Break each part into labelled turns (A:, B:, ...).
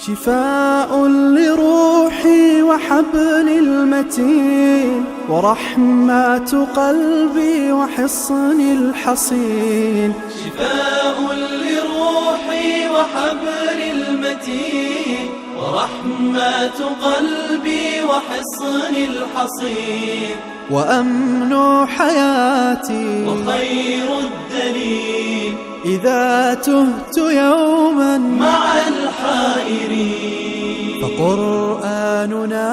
A: شفاء لروحي وحبل المتين ورحمة قلبي وحصن الحصين.
B: شفاء لروحي وحبل المتين ورحمة قلبي وحصن الحصين.
A: وأمن حياتي
B: وخير الدليل
A: إذا تهت يوما
B: مع الحائرين.
A: فقرآننا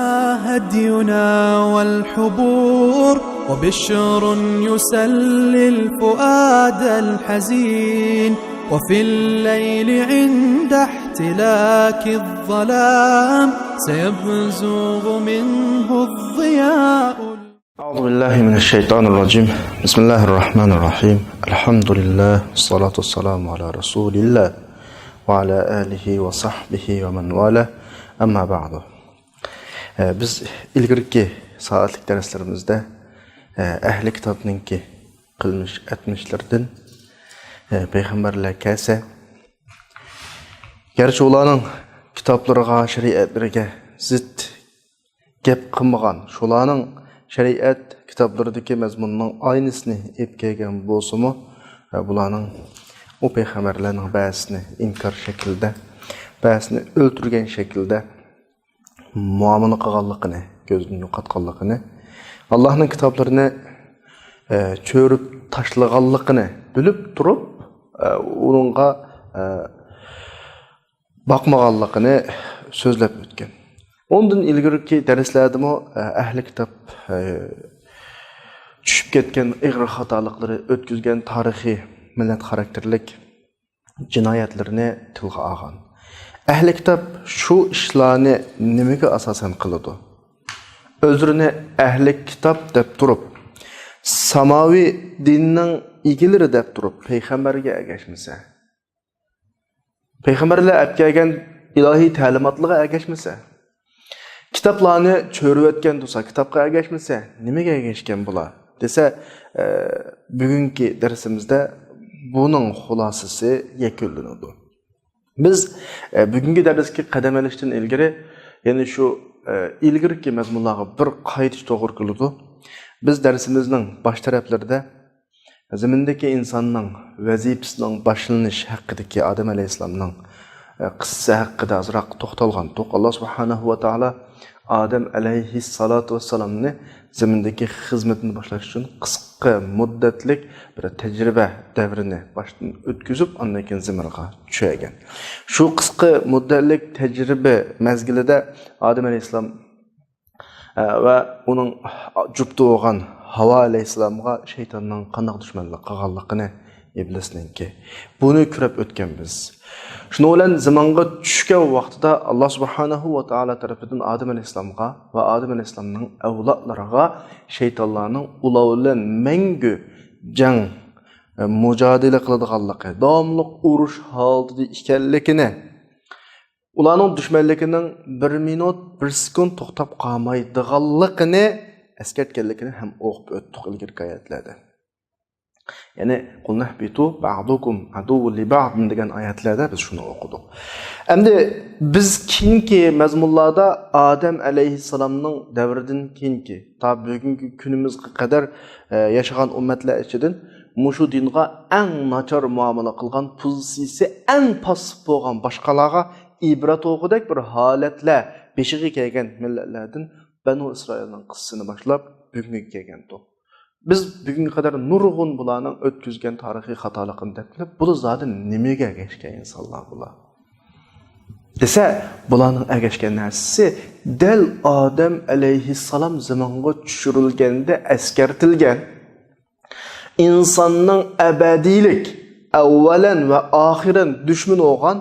A: هدينا والحبور وبشر يسلي الفؤاد الحزين. وفي الليل عند احتلاك الظلام سيبزغ منه الضياء.
C: أعوذ بالله من الشيطان الرجيم. بسم الله الرحمن الرحيم. الحمد لله والصلاة والسلام على رسول الله وعلى آله وصحبه ومن والاه. Amma ba'du. Biz ilgirki saatlik derslerimizde ehli kitabınınki kılmış etmişlerden peygamberler kelse gerçi olanın kitaplarına şeriatlarına zıt gep kılmagan şolanın şeriat kitaplarındaki mezmunun aynısını epkegen bolsumu bulanın o peygamberlerin ba'sini inkar şekilde ba'sini öldürgen şekilde muamele qilganligini, gözünü yo'qotganligini, Allohning kitoblarini cho'rib tashlaganligini bilib turib, uningga boqmaganligini so'zlab o'tgan. Ondan ilgirki darslardami ahli kitob tushib ketgan ig'ir xatolikları o'tkazgan tarixiy millat xarakterlik jinoyatlarni tilga olgan. Ahli kitap şu işlarni nimaga asosan qiladi? O'zlarini ahli kitap deb turib, samaviy dinning egilari deb turib, payg'ambarga ergashmasa, payg'ambarlar aytgan ilohiy ta'limotlarga ergashmasa, kitoblarni cho'rib o'tgan bo'lsa, kitobga ergashmasa, nimaga ergashgan bular? Desa, bugungi darsimizda buning xulosasi yakunlanadi. Biz bugungi darsga qadam olishdan ilgari, ya'ni shu ilgirki mazmunlarga bir qaytish to'g'ri keladi. Biz darsimizning bosh taraflarida zamindagi insonning vazifasining boshlanish haqidagi Odam alayhisolamning qissasi haqida azroq to'xtalgan. Alloh subhanahu va taolo Odam alayhissalatu vassalamni zamindagi xizmatini boshlash uchun qisqa muddatlik bir tajriba davrini boshdan o'tkazib, undan keyin zamirga tushagan. Shu qisqa muddatlik tajriba mazgilida Odam alayhissalom va uning jufti bo'lgan Havo alayhissalomga shaytonning qanday dushmanlik qilganligini iblisninki. Buni ko'rib o'tgan biz. Shuni bilan zamonga tushgan vaqtida Alloh subhanahu va taolo tarafidan Odam alayhissalomga va Odam alayhissalomning avlodlariga shaytonlarning ular bilan mangu jang mujodala qiladiganligi, davomli urush holatida ekanligini, ularning dushmanligining 1 minut 1 sekund to'xtab qolmaydiganligini eskartganligini ham o'qib o'tdik ilgirki oyatlarda. Yani qulna bitu ba'dukum aduwwun li ba'd degan oyatlarda biz shuni o'qidik. Endi biz keyingi mazmunlarda Odam alayhissalomning davridan keyingi ta bugungi kunimizga qadar yashagan ummatlar ichidan mushu dinga eng nachar muomala qilgan, pozitsiyasi eng pasif bo'lgan boshqalarga ibrat o'qidak bir holatlar beshiga kelgan millatlardan Banu Isroilning qissasini boshlab bugunga kelgandik. Biz bugunga qadar nurg'un bularning o'tkazgan tarixiy xatoligini deb bilib, bu zotni nimaga ergashgan insonlar bular? Desa, bularning ergashgan narsasi dal Odam alayhissalom zamonga tushirilganda eskartilgan insonning abadiylik avvalan va oxiran dushman bo'lgan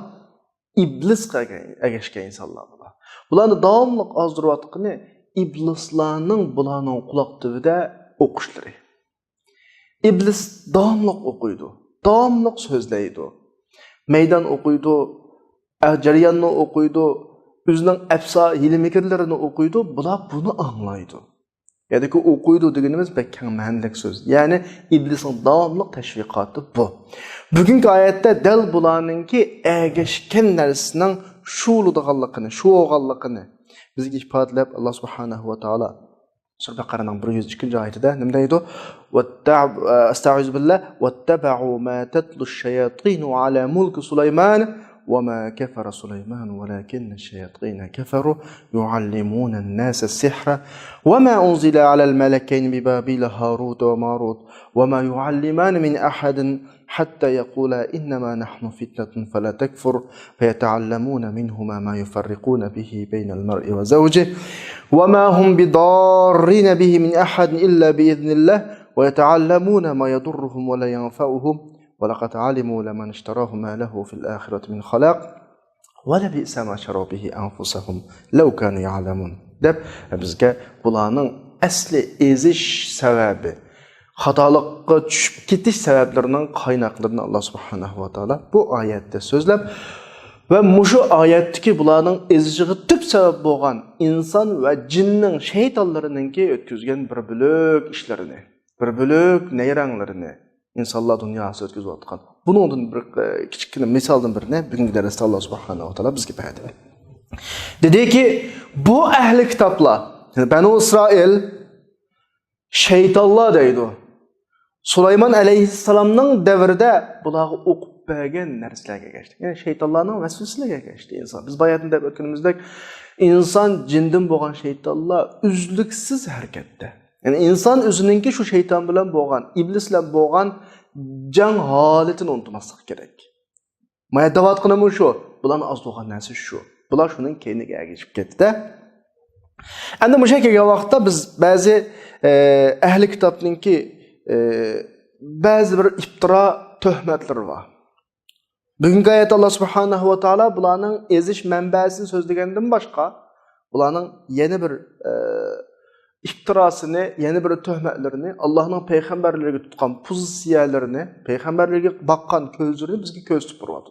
C: iblisga ergashgan insonlar bular. Bularni davomli ozdirayotgani iblislarning bularning quloq tubida o'qishlari. İblis davomli o'qiydi, davomli so'zlaydi. Maydon o'qiydi, jarayonni o'qiydi, o'zining afsa hilmikrlarini o'qiydi, bular buni anglaydi. Yani ki o'qiydi deganimiz pek keng ma'nolik so'z. Ya'ni iblisning davomli tashviqoti bu. Bugungi oyatda dal bularningki ergashgan narsaning şu uluduğanlıqını, şu oğanlıqını bizge ifadalab Allah subhanahu wa ta'ala Sura Baqara'nın 102. ayetinde ne deydi? Estaizu billah vettaba'u ma tatlu'ş-şeyatînu ala mulki Süleyman وما كفر سليمان ولكن الشياطين كفروا يعلمون الناس السحر وما أنزل على الملكين ببابل هاروت وماروت وما يعلمان من أحد حتى يقولا إنما نحن فتنة فلا تكفر فيتعلمون منهما ما يفرقون به بين المرء وزوجه وما هم بضارين به من أحد إلا بإذن الله ويتعلمون ما يضرهم ولا ينفعهم وَلَقَدْ عَلِمُوا لَمَنْ اشْتَرَاهُ مَا لَهُ فِي الْآخِرَةِ مِنْ خَلَاقٍ وَلَبِئْسَ مَا شَرَوْا بِهِ أَنْفُسَهُمْ لَوْ كَانُوا يَعْلَمُونَ deb bizga bularning asli ezish sababi, xatolikqa tushib ketish sabablarining qaynoqlarini Alloh subhanahu va taolo bu oyatda so'zlab va mushu oyatdagi bularning ezishiga tub sabab bo'lgan inson va jinning shaytonlarininki o'tkazgan bir bo'lak ishlarini, bir bo'lak nayranlarini İnsanlar dünyası ötküzüp atkan. Bunun bir küçük misaldan birine bugünkü derste Allah subhanahu wa ta'ala bizge berdi. Dedi ki bu ehli kitaplar, yani Banu İsrail şeytanlar deydi. Süleyman aleyhisselamның devrinde bulağı okup bergen narsalarga geçti. Yani şeytanlarning vasvasasiga geçti insan. Biz bayatında ötkünümüzde insan jinden bo'lgan şeytanlar üzlüksiz harekette. Yani insan özününki şu şeytan bilen boğan, iblisle boğan can haletini unutmasak gerek. Maya davatqınımı şu, bulan az doğan nesi şu. Bular şunun kendine geçip gitti. Endi bu şekilde vaqtda biz bazı ehli kitapninki bazı bir iftira töhmetleri var. Bugünkü ayet Allah subhanahu wa ta'ala bularning ezish manbasini so'zlagandan boshqa, bularning yeni bir iftirasını, yeni bir töhmetlerini, Allah'ın peygamberlerine tutkan pozisiyelerini, peygamberlerine bakkan közlerini bizge köz tuturladı.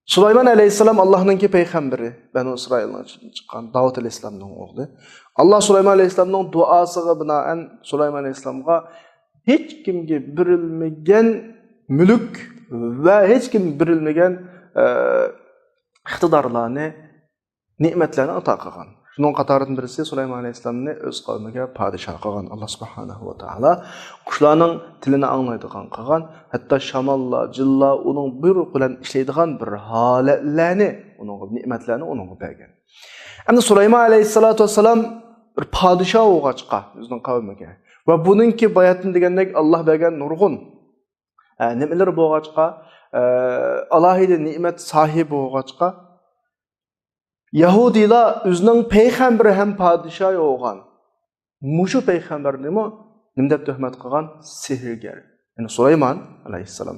C: Süleyman aleyhisselam Allah'ınki peygamberi, Banu İsrail'den çıkan Davud aleyhisselam'ın oğlu. Allah Süleyman aleyhisselam'ın duasına binaen Süleyman aleyhisselam'a hiç kimge birilmegen mülük ve hiç kim birilmegen iktidarlarını, nimetlerini ata qilgan. Şunun qatarından birisi Süleyman aleyhisselam'ni öz qavmiga padişah qilgan Allah subhanahu wa ta'ala. Qushlarning tilini anglaydigan qilgan, hatto shamollar, jillar uning buyruq bilan ishlaydigan bir holatlarni, uning ne'matlarni uningga bergan. Endi Süleyman aleyhissalatu vesselam bir padişah bo'lg'achqa o'zining qavmiga va buningki bayatni degandek Allah bergan nurg'un nimalar bo'lg'achqa, alohida ne'mat sahibi bo'lg'achqa Yahudiler özünün peygamberi hem padişahı olgan. Muşu peygamberini nimdep töhmet kılgan sihirger. Yani Süleyman aleyhisselam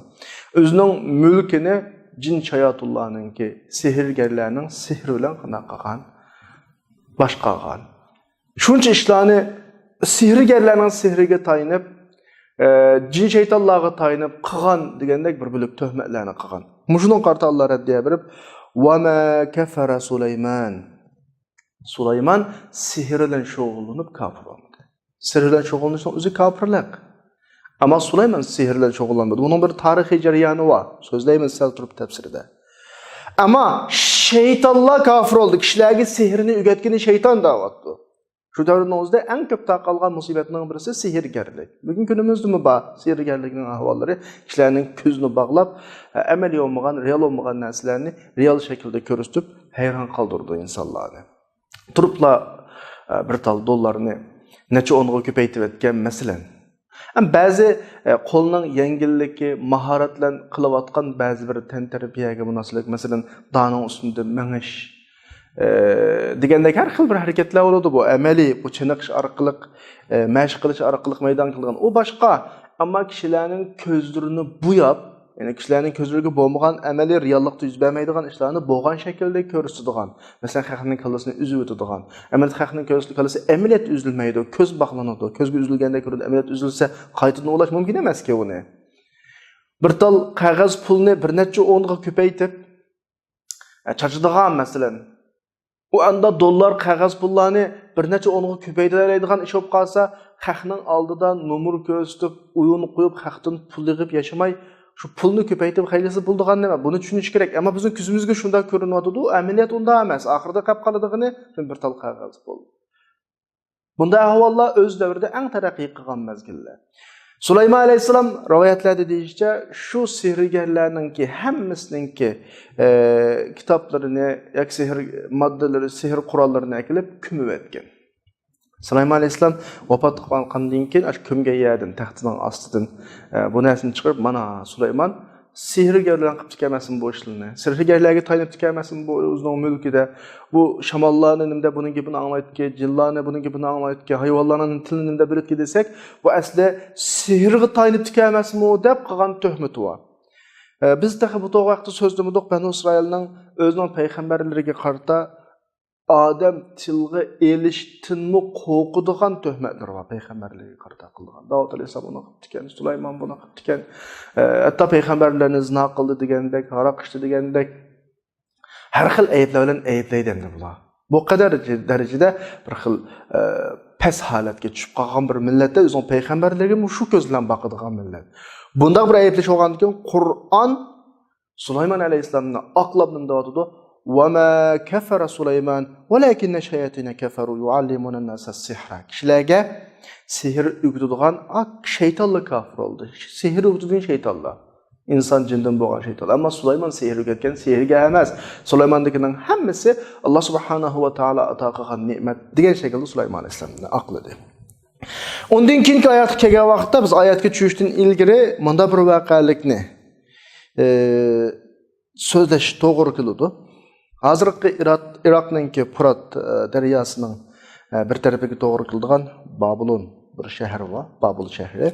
C: özünün mülkini cin şayatullahının ki sihirgerlerinin sihriyle kılgan, başka kılgan. Şunca işlerini sihirgerlerinin sihirge tayinip, cin şeytanlığa tayinip kılgan degendek bir bölük töhmetlerini kılgan. Muşunun kartı Allah reddiye verip وَمَا كَفَرَ سُلَيْمَانَ Süleyman sihirle şoğullanıp kafir olmadı. Sihirle şoğullanırsa özü kafirlik. Ama Süleyman sihirle şoğullanmadı. Bunun bir tarihi cereyanı var. Sözleyimiz Seltürk tefsiride. Ama şeytanlar kafir oldu. Kişilerge sihirini ügetkini şeytan davattı. Şu devrimizde en köp taqalgan musibetinin birisi sihirgerlik. Bugün günümüzde mi var sihirgerliğinin ahvalları? Kişilerin közünü bağlap, emeli olmayan, real olmayan neslerini real şekilde körüstüp hayran kaldırdı insanları. Turupla bir tal dollarını neçe onğa köpeytip etken meselen. Bazı kolunun yengilliki, maharatla kılıvatkan bazı bir tenteripiyege münasılık, mesela dağının üstünde mengeş, degandek har xil bir hareketler oldu bu ameli, bu çınıqış arqılıq, məşq qilish arqılıq meydan qılğan. O başqa, amma kişilərin közlərini buyab, yəni kişilərin közlərə bolmagan ameli reallıqda yüz verməydigan işlərini bolğan şəkildə görürsüdügan. Məsələn, xalqның kallısını üzüb ötüdügan. Əməl xalqның kallısı əməliyyat üzülməydi, köz bağlanırdı. Közgə üzülgəndə görüldü, əməliyyat üzülsə qaytına ulaş mümkün emas ki onu. Bir tal qağaz pulunu bir neçə onğa köpəytib çaçıdığan məsələn o anda dollar qağaz pullarını bir neçə onğa köpəydirəydigan iş olub qalsa, xalqның aldıda numur gözlüb, uyun qoyub xalqdan pul yığıb yaşamay şu pulni ko'paytib xaylisi buldigan nima? Buni tushunish kerak. Ammo bizning ko'zimizga shunda ko'rinyapti-ku, amaliyat unda emas. Oxirida qolib qoladiganini bir tal qog'oz bo'ldi. Bunda ahvollar o'z davrida eng taraqqiy qilgan mezgillar. Sulaymon alayhisalom rivoyatlarda deyishicha, shu sehrgarlarningki hammasininki kitoblarini, yoki sehr moddalari, sehr qurollarini kelib ko'mib etgan. Sulaymon alayhisalom vafot qilgandan keyin ash ko'mgan yerdan, taxtining ostidan bu narsani chiqarib, mana Sulaymon sehrgarlardan qilib tikamasin bu ishlarni. Sehrgarlarga tayinib tikamasin bu o'zining mulkida. Bu shamollarning nimda buning gapini anglaytki, jinlarning buning gapini anglaytki, hayvonlarning tilini nimda bilibki desak, bu asli sehrga tayinib tikamasmi deb qilgan tuhmati bor. Biz de bu vaqtda so'zlamadik, Banu Isroilning o'zining payg'ambarlariga qarata Adam tilga elishtinmi qo'rqadigan tuhmatlar bor payg'ambarlarga qarata qilgan. Davud alayhisalom buni qilib tikan, Sulaymon buni qilib tikan. Hatto payg'ambarlarni zina qildi degandek, haroq ichdi degandek har xil ayblar bilan ayblaydi endi bular. Bu qadar darajada bir xil pes holatga tushib qolgan bir millatda o'zining payg'ambarlariga shu ko'z bilan boqadigan millat. Bunda bir ayetleş olgandan keyin Qur'on Sulaymon alayhisalomni oqlab deyotdi. "Va ma kafara Sulayman, walakinna shayatin kafaru yuallimuna an-nasa as-sihra." Kishilarga sehr o'rgatadigan shaytonlar kafir bo'ldi. Sehr o'rgatadigan shaytonlar. İnsan jindan bo'lgan shaytonlar. Ammo Sulaymon sehr o'rgatgan sehrga emas. Sulaymondaginin hammasi Alloh subhanahu va taolo ato qilgan ne'mat degan shaklda Sulaymon alayhisalomni aqlidi. Ondan keyingi oyatga kelgan vaqtda biz oyatga tushishdan ilgari menda bir voqealikni so'zlash to'g'ri keladi. Hozirgi Iroqning Furat daryosining bir tarafiga to'g'ri keladigan Babylon bir shahar bor, Babul shahri.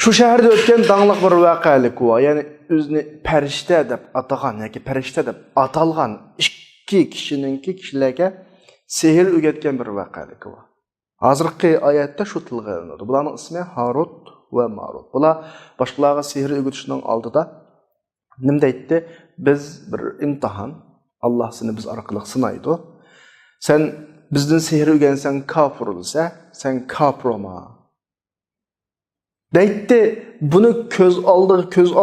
C: Shu shaharda o'tgan danglik bir voqealik bor. Ya'ni o'zini farishta deb atagan yoki farishta deb atalgan ikki kishilarga sehr o'rgatgan bir voqealik bor. Hozirgi oyatda shu tilga olinadi. Bularning ismi Harut va Marut. Bular boshqalarga sehr o'rgatishning oldida nima deydi? Biz bir imtihon, Alloh seni biz orqali sinaydi. Sen bizdan sehr o'rgansang kofir bo'lsa, sen kofir olma. Deydi, buni ko'z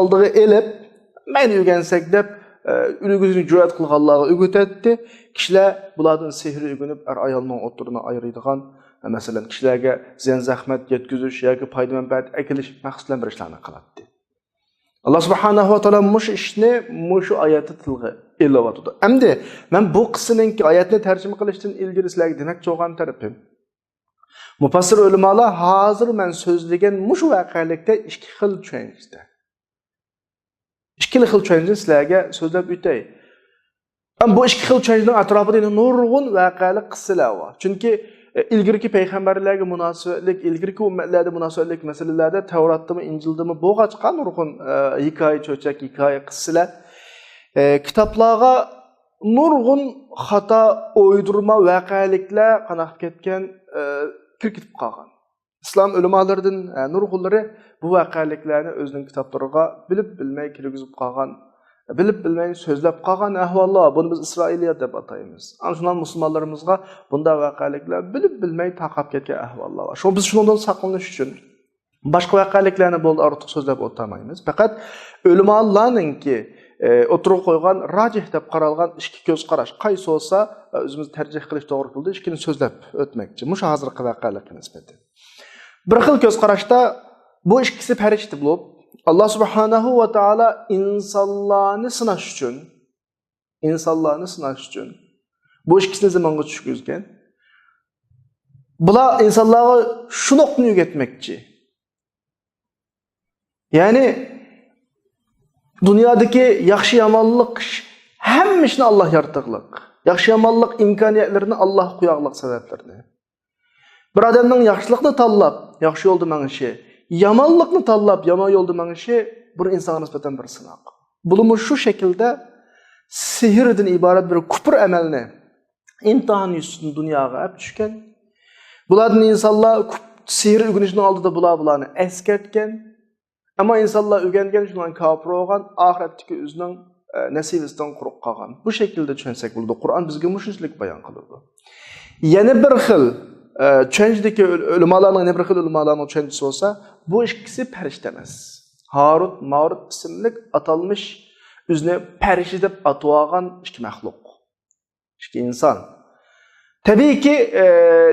C: oldiga elib, men o'rgansak deb ülgüsünü cüret qilganlarga o'rgatadi. Kishilar bulardan sehr o'rganib, ayolning o'tirini ayiradigan, masalan, kishilarga ziyon zahmat yetkazish yoki foyda manfaat akilish maqsadlan bir ishlarni qiladi. Alloh subhanahu va taolo mush ishni mush oyatda tilga elayotdi. Endi men bu qismning oyatni tarjima qilishdan ilgari sizlarga demoqchi bo'lgan tarafim mufassir ulamolar hozir men so'zlagan mush voqealikda ikki xil tushunishda. Ikki xil tushunishni sizlarga so'zlab o'tay. Bu ikki xil tushunishning atrofida nurg'un voqealik qissalar bor. Chunki ilgirki payg'ambarlarga munosabatlik, ilgirki ummatlarga munosabatlik masalalarda Tavratdami, Injildami bo'lgan nurg'un hikoya, cho'chak hikoya qissalar kitoblarga nurg'un xato o'ydirma voqealiklar qanaqib ketgan kirkitib qolgan. İslam ulamolaridan nurg'unlari bu voqealiklarni o'zining kitoblariga bilib bilmay kirgizib qolgan, bilib bilmay so'zlab qolgan ahvollar. Buni biz Isroiliyat deb ataymiz. Ana shundan musulmonlarimizga bunday voqealiklar bilib bilmay taqab ketgan ahvollar bor. Shu biz shundan saqlanish uchun boshqa voqealiklarni bo'ldi ortiq so'zlab o'tamaymiz. Faqat ulamolarningki o'tirib qo'ygan rajih deb qaralgan ikki ko'z qarash qaysi bo'lsa o'zimiz tarjih qilish to'g'ri bo'ldi. Ikkini so'zlab o'tmoqchi. Mushu hozirgi voqealikka nisbatan. Bir xil ko'z qarashda bu ikkisi farishta bo'lib, Alloh subhanahu va taolo insonlarni sinash uchun bu ikkisini zamonga tushirgan. Bular insonlarga shuni o'rgatmoqchi. Ya'ni dunyodagi yaxshi yomonlik hamma ishni Alloh yaratdiqliq. Yaxshi yomonlik imkoniyatlarini Alloh qo'yganlik sabablarini. Bir odamning yaxshilikni tanlab, yaxshi yo'lda mang'ishi, yomonlikni tanlab, yomon yo'lda mang'ishi bir insonga nisbatan bir sinoq. Bulumuş şu şekilde sihirden ibaret bir kupur amelini imtihan yüzünden dünyaya hep düşken. Bulardan insanlar sihir öğrenişinin aldığı bularını eskertken. Ama insanlar öğrengen şundan kafir olgan, ahiretteki özünün nasibisinden kurup kalgan. Bu şekilde düşünsek buldu. Kur'an bizge muşuşlik bayan kılırdı. Yeni bir xil Çöncedeki ulemalarının ne bir xil ulemalarının çöncesi olsa bu ikisi periştemez. Harut, Marut isimlik atalmış üzüne perişi dep atıvagan iki mahluk. İki insan. Tabii ki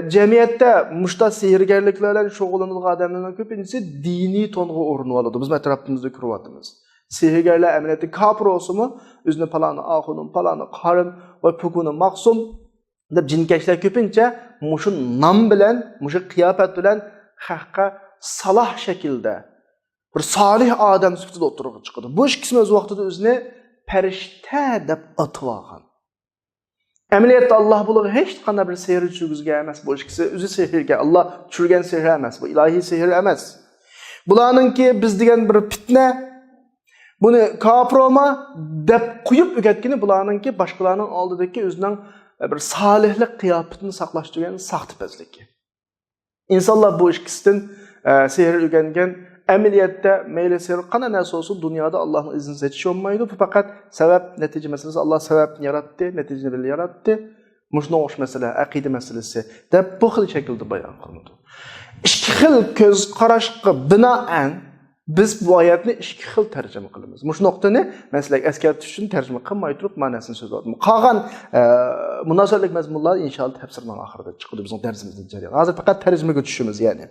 C: cemiyette muşta sihirgerliklerle şoğulanılgan adamların köpüncesi dini tonga orunu aladı. Biz etrafımızda kuruvatımız. Sihirgerler emniyeti kapır olsun mu? Üzüne palanı ahunun, palanı karın ve pukunu maksum. Dep cinkeşler köpünce muşun nam bilen, muşun kıyafet bilen hakka salah şekilde bir salih adam süptüde oturup çıkıdı. Bu ikisi öz vaxtıda özüne perişte dep atıvagan. Emniyette Allah buluğu hiç qanday bir sihir çürgüzge emas. Bu ikisi özü sihirge. Allah çürgen sihir emas. Bu ilahi sihir emas. Bularının ki biz degen bir fitne, bunu kafir olma dep kuyup ügetkini bularının ki başkalarının aldıdaki özünden bir salihlik kıyafetini saklaştırgan sahtipezlik. İnsanlar bu ikisinden sihir ügengen emniyette meyli sihir qana näse olsun dünyada Allah'ın izni seçiş olmaydı. Fakat sebep netice meselesi Allah sebepni yarattı, neticeni bile yarattı. Muşuna oş mesele, akide meselesi de bu xil şekilde bayan kılındı. İki xil göz qaraşqa binaen biz bu ayetni iki xil tercüme qılımız. Muş noktani mesela eskert üçün tercüme qılmay turib manasını söz aldım. Qalğan münasibetlik mazmunlar inşallah tefsirden axırda çıxdı bizim dersimizin jarayan. Hazır faqat tercümege düşüşümüz yani.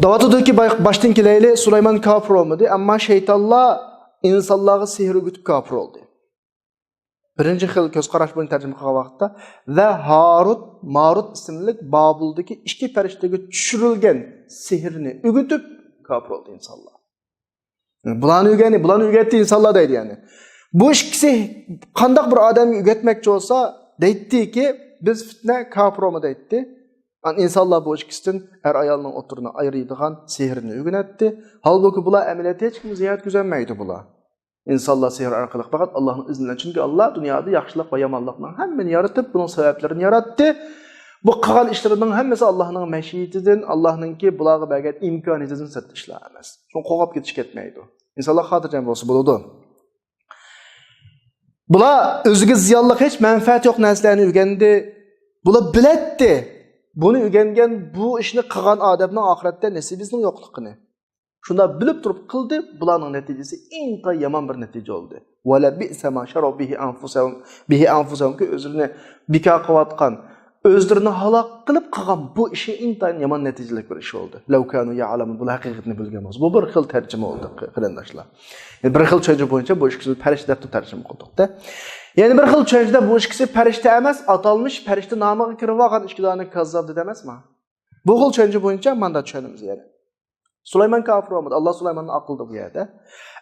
C: Davatudaki baştan kileyli Süleyman kafir olmadı ama şeytanlar insanları sihir ögütüp kafir oldu. Birinci xil göz qaraş bunu tercüme qılgan vaqtda ve Harut, Marut isimli Babuldaki iki periştege düşürülgen sihirini ögütüp kafir oldu insanlar. Bulanı ügetti insanlar deydi yani. Bu ikisi qandaq bir adamı ügetmekçi olsa deydi ki biz fitne kafir olma deydi. İnsanlar bu ikisinden her ayalının oturuna ayrıydıgan sihirini ügünetti. Halbuki bula əməliyyatı hiç kim ziyarət güzənməydi bula. İnsanlar sihir arqalıq faqat Allah'ın izniyle. Çünkü Allah dünyada yaxşılıq ve yamanlıqla hemmini yaratıp bunun sebeplerini yarattı. Bu qılğan işlerinin hemmesi Allah'ın məşiyetidir. Allah'ın ki bulağı bəgət imkaniyetidir sətdə işlər emas. Son qoğab getiş getməydi. İnsanlar xatırcam olsa buludu. Bula özüge ziyallıq heç mənfəət yox nəslərini ügendi. Bula biletdi. Bunu ügengen bu işini qılğan adamın ahirette nesibisinin yoqluğunu. Şunda bilip durup kıldı, bulanın neticesi intay yaman bir netice oldu. Vela bi'se ma şarav bihi anfusahum ki özlerine bika qıvatqan, özlerini halak kılıp qılğan bu işi intay yaman neticelik bir iş oldu. Lev kanu ya'lamun bu haqiqatini bilgen olsa. Bu bir xil tercüme oldu qarindaşlar. Yani bir xil çözü boyunca bu işi periştəfdə tercüme qıldık da. Yani bir xil çözüdə bu işi perişte emas, atalmış perişte namığı kirib alğan işkilarını kazzabdı demez mi? Bu xil çözü boyunca manda çözümüz yani. Süleyman kafir olmadı. Allah Süleyman'ın akıldı bu yerde.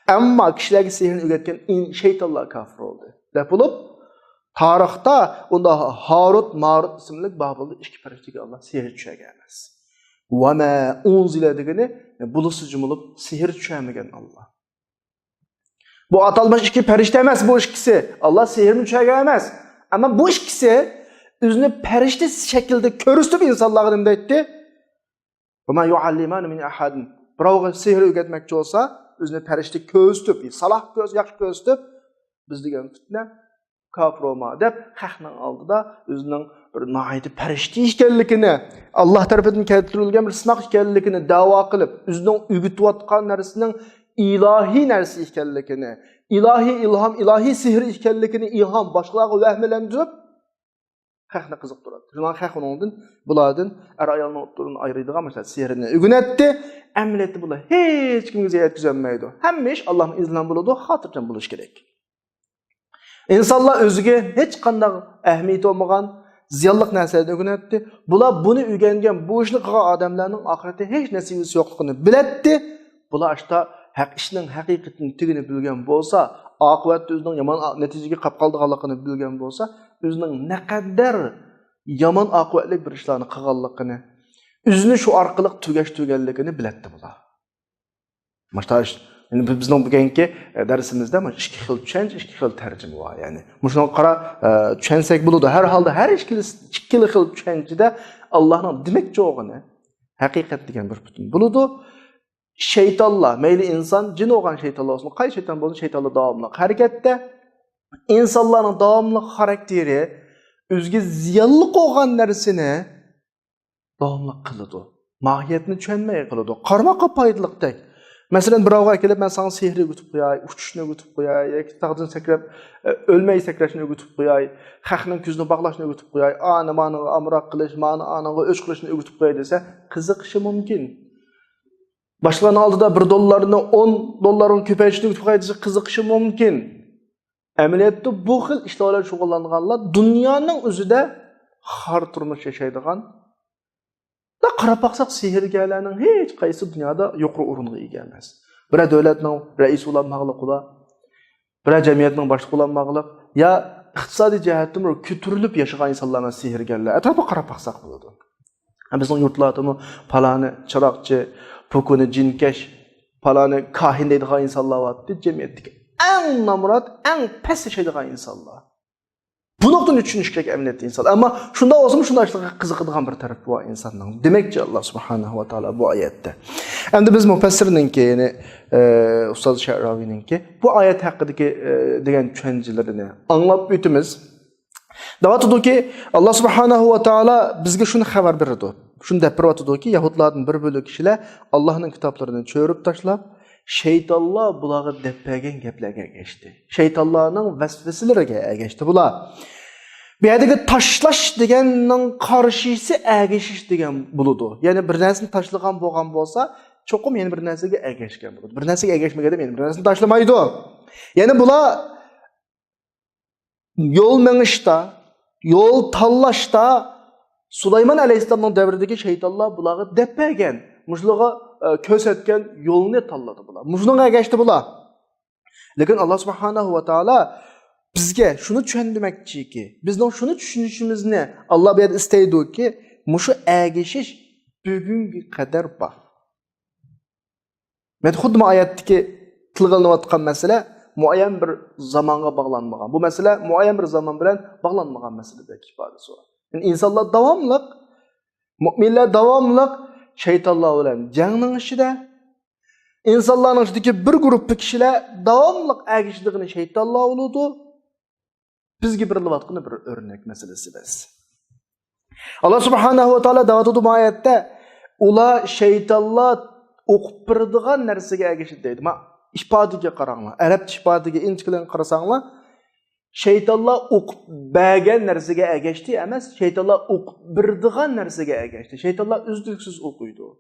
C: Ama kişilerki sihirini üretken şeytanlar kafir oldu. Dep olup tarixta onda Harut, Marut isimli Babıl'da iki perişteki Allah sihir düşe gelmez. وَمَا اُنْزِلَ degini bulusu cumulup sihir düşemegen Allah. Bu atalmış iki perişte emez bu ikisi. Allah sihirini düşe gelmez. Ama bu ikisi üzünü perişte şekilde körüstüp insanların etti. وَمَا يُعَلِّمَانُ مِنْ اَحَدٍ Biravga sihir ügetmekçi olsa, üzüne perişte köstüp, salah göz, yakşı köstüp, biz degen fitne, kafir olma dep, xaqnan aldı da, üzünün bir nahayeti perişte işkenlikini, Allah tarafından keltirilgen bir sınaq işkenlikini dava kılıp, üzünün ügütüvatkan neresinin ilahi neresi işkenlikini, ilahi ilham, ilahi sihir işkenlikini ilham, başkalarına vehmelendirip, xaqna qızıq durad. Şundan xaq onundan, buladın, ayalına oturun ayrıydığa mesela sihirini ügünetti, əmil bula hiç kim ziyarət güzənməydi. Həmmə iş Allah'ın izniyle buludu, hatırcan buluş gerek. İnsanlar özüge hiç qandaq əhmiyyət olmağan, ziyallıq nəsələrdə ügünetti. Bula bunu ügəngen, bu işini qığa adamlarının ahirette hiç nesibisi yoxluğunu biletti. Bula işte işinin haqiqatini tügünü bilgen bolsa, aqibətdə özünün yaman neticəyə qapqaldığanlığını bilgen bolsa, özünün ne kadar yaman aqibətli bir işlerini qığanlığını, üzünü şu arqılıq tügəş-tügəlligini bilətti bular. Maşta yani bizning bugungi darsimizda mana ikki xil tushunch, ikki xil tarjima bor. Yani shuni qara tushunsak bo'ladi. Har holda har ikki xil tushunchida Allohning demakcho'g'ini haqiqat degan bir butun bo'ladi. Şeytanlar, meyli insan, cin olan şeytanlar olsun, qay şeytan bo'lsa şeytanlar davomli harakatda. İnsanların davomli xarakteri o'ziga ziyonli qo'ygan narsani davomli qiladi. Mohiyatni tushunmay qiladi. Qarmoqqa foydaliqdek. Mesela birovga kelip ben sana sihri öğütüp koyay, uçuşunu öğütüp koyay, yoki tağdan sakrab ölmeyi sakrashni öğütüp koyay, haqning ko'zini bog'lashni öğütüp koyay, ana mani amroq qilish, mani anaga o'ch qilishni öğütüp koyay desa, qiziqishi mumkin. Başkalarının aldıda $1 $10 köpeyişini öğütüp koyay desa, qiziqishi mumkin. Əməliyyatda bu xil işlərlə şug'ullanğanlar dünyanın özüdə xar turmuş yaşaydigan da qarab baxsaq sihirgarlarning hech qaysi dunyoda yuqori o'ringa ega emas. Bir davlatning raisi bo'lmoqlik ular, bir jamiyatning boshlig'i bo'lmoqlik, ya iqtisodiy jihatdan ko'tarilib yashagan insonlar sihirgarlar. Atrofga qarab baxsaq bo'ladi. Bizning yurtlardami palani chiroqchi, pokuni jinkash, palani kahin deydigan insonlar bor, jamiyatdagi eng namrat, eng past yashaydigan insonlar. Bu noktanın düşünüş gerek emniyetli insan. Ama şunda olsun şunda açlığa kızıqıdığan bir taraf bu insanın. Demek ki Allah subhanahu wa ta'ala bu ayette. Hem de biz müfessirinin ki yani Ustaz Şa'ravi'nin ki bu ayet hakkındaki degen düşüncelerini anlap bütümüz. Davatıdı ki Allah subhanahu wa ta'ala bizge şunu haber berdi. Şunu depirvatıdı ki Yahudlardan bir bölük kişiler Allah'ın kitaplarını çöğürüp taşlap şeytanlar bulağı depegen geplerge geçti. Şeytanlarının vesveselerine geçti bular. Bir yerdeki taşlaş degenin karşısı ergeşiş degen buludu. Yani bir nersini taşlagan boğan bolsa, çokum yeni bir nersine ergeşken buludu. Bir nersine ergeşmeye de yeni bir nersini taşlamaydı. Yani bular yol menişta, yol tallaşta Süleyman Aleyhisselam'ın devredeki şeytanlar bulağı depegen, muşluğa köz etken yolunu tanladı bular. Muşluğa geçti bular. Lakin Allah subhanahu wa ta'ala bizge şunu düşündürmekçi ki, bizden şunu düşünüşümüz ne? Allah bir isteydi ki, muşu ergeşiş bugünkü kadar var. Ben xuddi ayetteki tılgılınıvatkan mesele muayyen bir zamana bağlanmagan. Bu mesele muayyen bir zaman bilen bağlanmagan meseledeki ifadesi var. Yani insanlar davamlık, müminler davamlık şeytanlar bilen canının içinde, insanların içindeki bir grup kişiler davamlık ergeşliğini şeytanlar oludu. Bizge bir vatqını bir örnek meselesi biz. Allah subhanahu wa ta'ala davatıdı bu ayette ula şeytanlar okup birdiğen nersege ergeşit deydi. Ma işpadige qaranglar, Arapça işpadige inçkilen qarasanlar, şeytanlar okup bəgən nersege ergeşti emas, şeytanlar okup birdiğen nersege ergeşti. Şeytanlar üzdüksüz okuydu.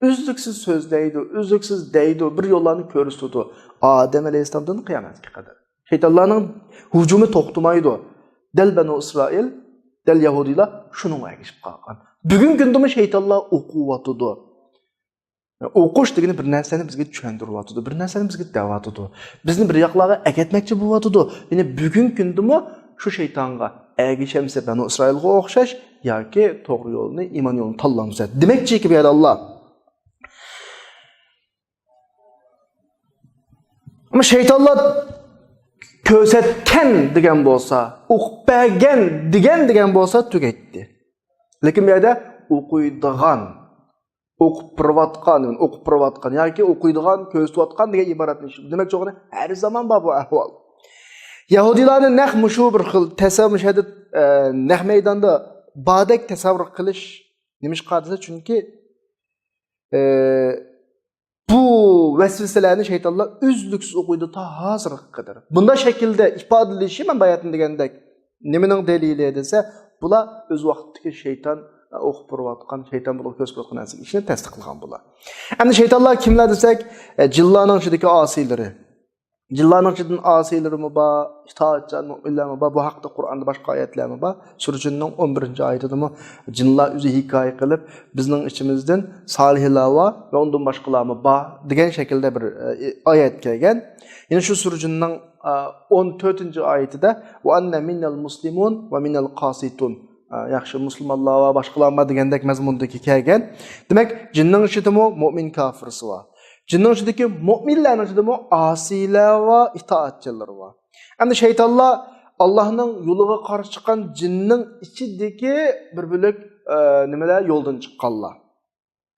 C: Üzdüksüz sözleydi, üzdüksüz deydi, bir yollarını körüstüdü. Adem Aleyhisselam'dan kıyametki kadar. Şeytanların hücumu toxtumaydı. Del Banu İsrail, del Yahudiler şunun ergeşip qalqan. Bugün gündümü şeytanlar okuvatıdı. Okuş degeni bir narsani bizga tushuntiryapti, bir narsani bizga da'vatıdı. Bizni bir yoqlarga aketmoqchi bo'lyapti. Yani bugun kundimi shu shaytonga ergishemse Banu İsrailga o'xshash yoki to'g'ri yo'lni, iymon yo'lini tanlamasa. Demakchi ki bu yerda Allah ama şeytanlar ko'rsatgan degan bo'lsa, o'qib degan bo'lsa tugatdi. Lekin bu yerda o'qiydigan o'qib pirvatgan yoki o'qiydigan, ko'rsatayotgan degan iboratni ish. Demak, cho'g'ri har zaman bor bu ahvol. Yahudilarning naq mushu bir xil tasavvur hadid naq maydonda badek tasavvur qilish nimish qadisa chunki bu vesveselerni şeytanlar üzlüksüz okuydu ta hazırlık kadar. Bunda şekilde ifadeleşi ben bayatın degandek nemenin delili edilse bula öz vaxtdaki şeytan okup durvatkan, şeytan bulup göz koyatkan işini tasdiqlagan bula. Endi şeytanlar kimler desek cillarning içindeki asileri. Cillarning içinden asileri mi ba, itaatçı müminler mi ba, bu haqda Kur'an'da başka ayetler mi ba? Surənin 11. ayetinde mi cinlar üzü hikaye kılıp bizning içimizden salihlar var ve ondan başkalar mı ba degan şekilde bir ayet kelgan. Yine şu surənin 14. ayetinde ve anne minnel muslimun ve minnel qasitun. Yaxşı musulmonlar va boshqalar degandek mazmundagi kelgan. Demak, jinning ichidami mu'min kofirsi bor. Jinning ichidagi mu'minlarning ichidami asiylar va itoatchilar bor. Endi shaytonlar Allohning yo'liga qarshi chiqqan jinning ichidagi bir bo'lak nimalar yo'ldan chiqqanlar.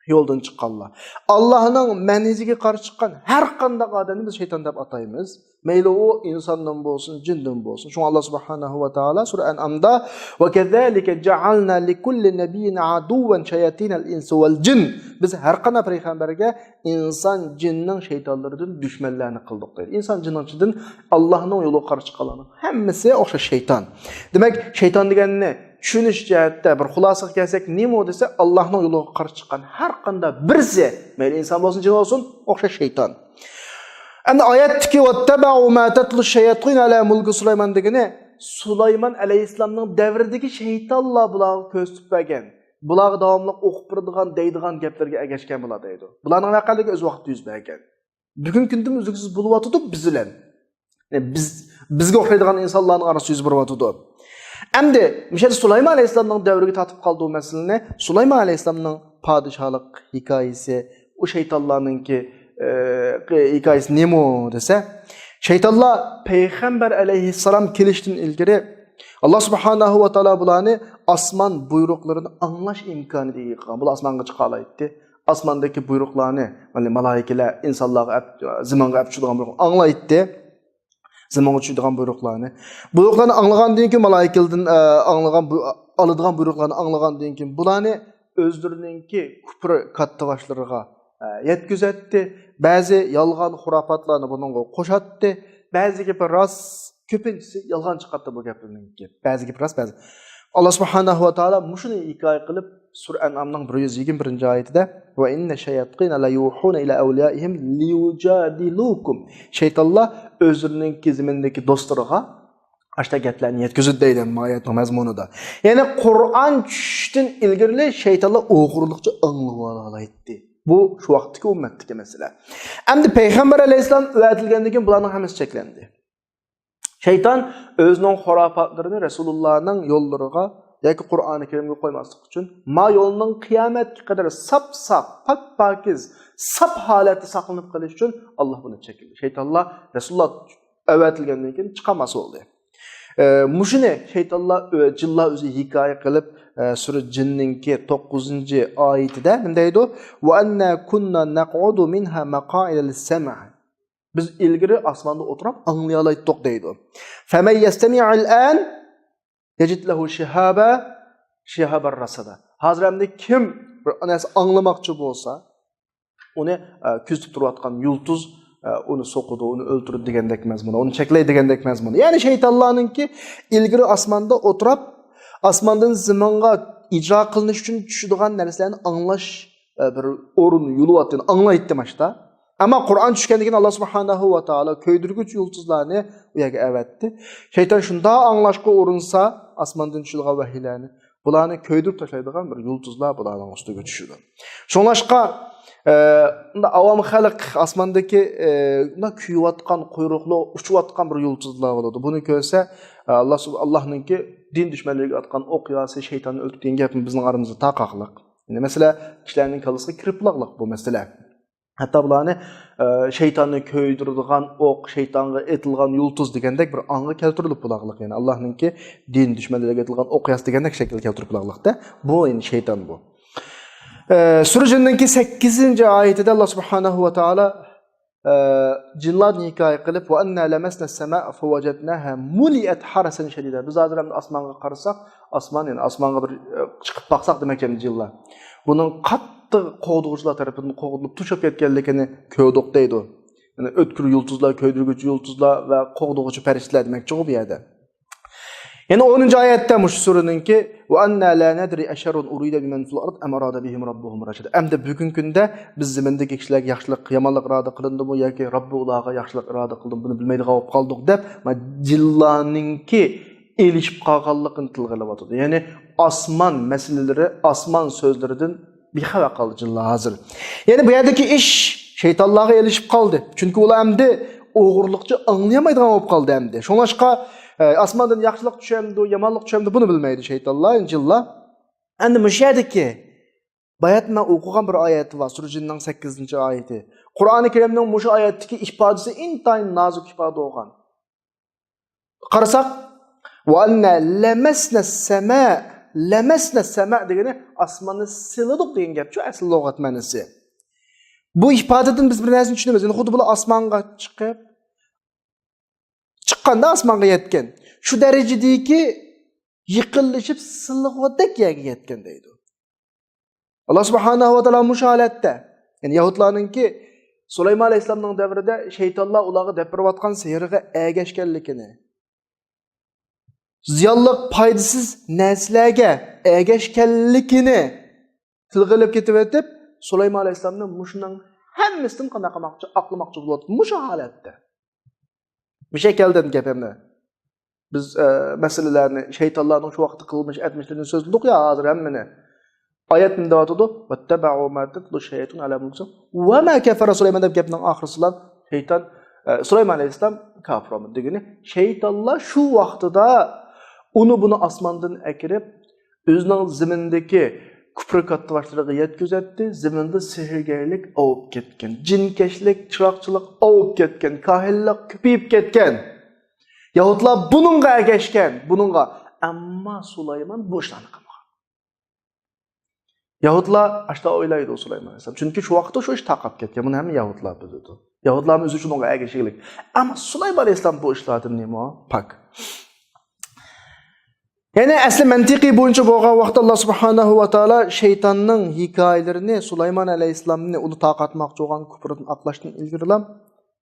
C: Yoldan çıqqanlar. Allah'ın menheciga qarşı çıqqan her qandaq adamni biz şeytan deb ataymiz. Meyli o insandan bolsun, cindan bolsun. Şunu Allah subhanahu wa ta'ala Sure En'am'da ve kezalike ja'alna likulli nabiyyin aduwan shayatinal insi vel cin. Biz her qana peygamberge insan cinnin şeytanlardan düşmanlarını kıldık deydi. İnsan cinnin Allah'ın yolu qarşı çıqqanlar hemmisi oxşa şeytan. Demek şeytan degen ne? Tushunish jihatda bir xulosaga kelsak, nima desa Allohning yo'liga qarshi chiqqan har qanday birsi, mayli inson bo'lsin, jin bo'lsin, o'xshash shayton. Endi oyatdagi vattaba'u ma tatlu shayatin ala mulki Sulaymon degani Sulaymon alayhissalomning davridagi shaytonlar bularga ko'z tutmagan. Bular davomli o'qib turadigan, deydigan gaplarga ergashgan bo'ladi deydi. Bularning vaqaligi o'z vaqtida yuz bergan. Bugun kunda uzluksiz bo'lyotdi biz bilan. Bizga o'xshaydigan insonlarning orasida yuz beryotdi. Endi Mishal Sulaymon alayhissalomning davriga tatib qoldi bu masalani. Sulaymon alayhissalomning podshohlik hikoyasi, o shaytonlarningki hikoyasi nima desa, shaytonlar payg'ambar alayhissalom kelishdan ilgari Allah subhanahu wa taala bularni osmon buyruqlarini anglash imkonida qilgan. Bular osmonga chiqa oladi. Osmondagi buyruqlarni, malaikalar insonlarga zamonga olib chiqadigan buyruq anglaydi. Zamanı uçuyduğun buyruqlarını. Buyruqlarını anlagan deyin ki malaikalardan alıdığan buyruqlarını anlagan deyin ki bularını özlerininki küpür kattavaşlarına yetküzetti. Bazı yalgan hurafatlarını bununla koşattı. Bazı gibi rast köpüncüsü yalgan çıkarttı bu gaplarınki. Bazı gibi rast bazı. Allah subhanahu wa ta'ala muşunu hikaye kılıp Sure En'am'ın 121. ayetinde ve inne şeyatkine la yuhuna ila evliyaihim liyujadilukum. Şeytanlar özlerinin zimindeki dostlarına aşta gaplarni yetkizib deydi ayetning mazmunida. Yani Kur'an tushdan ilgari şeytanlar o'g'irlikcha anglab olaydi. Bu şu vaqtdagi ummatdagi masala. Endi payg'ambar alayhissalom o'rgatilgandan keyin bularning hammasi cheklandi. Şeytan özünün xurafatlarını Resulullah'ın yollariga yoki Qur'oni Karimga qo'ymaslik uchun ma yo'lining qiyomatga qadar sap-sap, pak-pakiz, sap holatda saqlanib qolish uchun Alloh buni chekildi. Shaytonlar Rasululloh o'rgatilgandan keyin chiqamas bo'ldi. Mushuni shaytonlar jinlar o'zi hikoya qilib Sura Jinninki 9-oyatida nima deydi? Va anna kunna naq'udu minha maqa'ida lis-sam'. Biz ilgari osmonda o'tirib anglay olaydik deydi. Faman yastami'ul an yajid lahu shihabar rasada. Hozir hamda kim bir narsa anglamoqchi bo'lsa, uni kuzatib turayotgan yulduz onu so'qidi, uni o'ldirdi degandek mazmun, uni cheklaydi degandek mazmun. Ya'ni shaytonlarningki ilgari osmonda o'tirib, osmondan zamonga ijro qilinish uchun tushadigan narsalarni anglash bir o'rin yo'lyapti, anglaydi mashta. Ama Kur'an tushgandan keyin Allah subhanahu wa ta'ala köydürgüç yulduzlarni u yerga avatdi. Shayton shunda anglashga urinsa, osmondan tushadigan vahiylarni, bularni köydürib tashlaydigan bir yulduzlar bularning ustiga tushadi. Shunlashqa unda avam xalq osmondagi unda kuyayotgan, quyruqli, uchayotgan bir yulduzlar bo'ladi. Buni ko'rsa, Allohningki din dushmanlariga atgan o'qiyasi shaytonni o'ldirgan gapni bizning aramizda taqoqliq. Yani mesela kishilarning kalasiga kirib qolaqliq bu masala. Hatta bularni şeytanı köydürdigan o'q, şeytanga etilgan yulduz degandek bir anga keltirilib bulaqliq. Yani Allohningki din dushmanlariga etilgan o'qiyas degandek shakl keltirib bulaqliqda. Bu endi şeytan bu. Sura Jinninki 8-oyatida Allah subhanahu wa ta'ala jinlarni hikoya qilib va anna lamasna as-samaa fa wajadnaha muliat harasan shadida. Biz hozir ham osmonga qarasak, osmon yani osmonga bir chiqib baqsaq demak ekan jinlar. Bunun qo'g'dug'uchilar tarafidan qo'g'dilib tushib ketganligini ko'rdik deydi. Yani o'tkir yulduzlar, köydürgücü yulduzlar va qo'g'dug'uchi farishtalar demakchi bu yerda. Yani 10-oyatda mush suraninki va anna la nadri asharun urida biman fil ard am arada bihim rabbuhum rashad. Endi bugungi kunda biz zimindagi kishilarga yaxshilik, yomonlik iroda qilindimi yoki Robbi ularga yaxshilik iroda qildim, buni bilmaydigan bo'lib qoldik deb jinlarninki elishib qolganligini tilg'ilyapti. Yani osmon masalalari, osmon so'zlaridan bir xabar qoldi jinlar hozir. Yani bu yerdagi ish shaytonlarga elishib qoldi. Chunki ular hamda o'g'irlikcha anglamaydigan bo'lib qoldi hamda. Shunlashqa osmondan yaxshilik tushamdi, yomonlik tushamdi buni bilmaydi shaytonlar, jinlar. Endi mush yerdagi bayatma o'qigan bir oyat bor, Sura Jinning 8-oyati. Qur'oni Karimning mush oyatdagi ifodasi intayin nozik ifoda bo'lgan. Qarasak va anna lamasna as-samaa lemesne sema degeni asmanı siladık degan gap. Şu asl lug'at ma'nosi. Bu ifodadan biz bir narsani tushunamiz. Endi xuddi bular osmonga chiqqanda osmonga yetgan. Shu darajadagi yiqilishib silg'odek yerga yetgan deydi. Allah subhanahu va taolo mush holatda, ya'ni Yahudlarninki Sulaymon alayhisolamning davrida shaytonlar ularga depirayotgan sehrga ergashganligini, ziyonliq foydasiz narsalarga ergashganligini tilg'ilib ketib o'tib, Sulaymon alayhisolamning mushuning hammasidan qanday qilmoqchi, aqlamoqchi bo'lyapti mush holatda. Bu shakldan gapimni. Biz masalalarni shaytonlarning shu vaqtda qilmish etmishlarini so'zladik ya hozir hammani. Oyat bunda aytadi: "Vattaba'u ma tatlu shaytun ala mulki va ma kafara Sulaymon" deb gapning oxirisidan shayton Sulaymon alayhisalom kafir bo'ldi degani, shaytonlar shu vaqtida uni buni osmondan akirib, o'zining zimindagi kufr kattavashlariga yetkazatdi, ziminda sehrgarlik ovib ketgan, jinkashlik, chiroqchilik ovib ketgan, kahillik ko'payib ketgan. Yahudlar bununla ergashgan, bununla. Ammo Sulaymon bu ishlarni qilmagan. Yahudlar ashta o'ylaydi Sulaymon alayhisalom. Chunki shu vaqtda shu ish taqab ketgan. Buni ham Yahudlar biladi. Yahudlarning o'zi shunga ergashganlik. Ammo Sulaymon alayhisalom bu ishlardan nima? Pak. Yani asli mantiqiy bo'yicha bo'lgan vaqtda Alloh subhanahu va taolo shaytonning hikoyalarini Sulaymon alayhisalomni uni taqatmoqchi bo'lgan kufrdan aqlashdan ilgarilam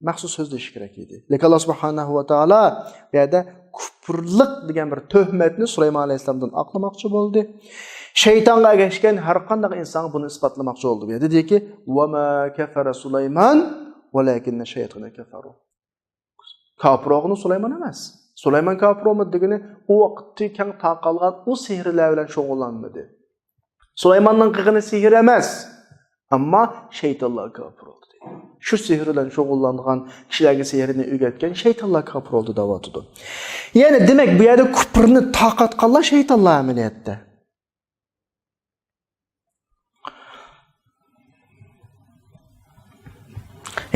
C: maxsus so'zlash kerak edi. Lekin Alloh subhanahu va taolo bu yerda kufrlik degan bir tuhmatni Sulaymon alayhisalomdan aqlamoqchi bo'ldi. Shaytonga ergashgan har qanday inson buni isbotlamoqchi bo'ldi. Bu yerda dediki: "Va ma kafara Sulaymon, valakinna shaytona kafaru." Kafirog'ini Sulaymon emas. Sulaymon kafir olmadı degani o vaqtda keng taqalgan o sehrlar bilan shug'ullanmadi. Sulaymonning qilgani sehr emas, ammo shaytonlar kafir oldi. Shu sehr bilan shug'ullangan kishilarga sehrni o'rgatgan shaytonlar kafir oldi da'votidir. Ya'ni demak bu yerda kufrni taqat qilgan shaytonlar amaliyotda.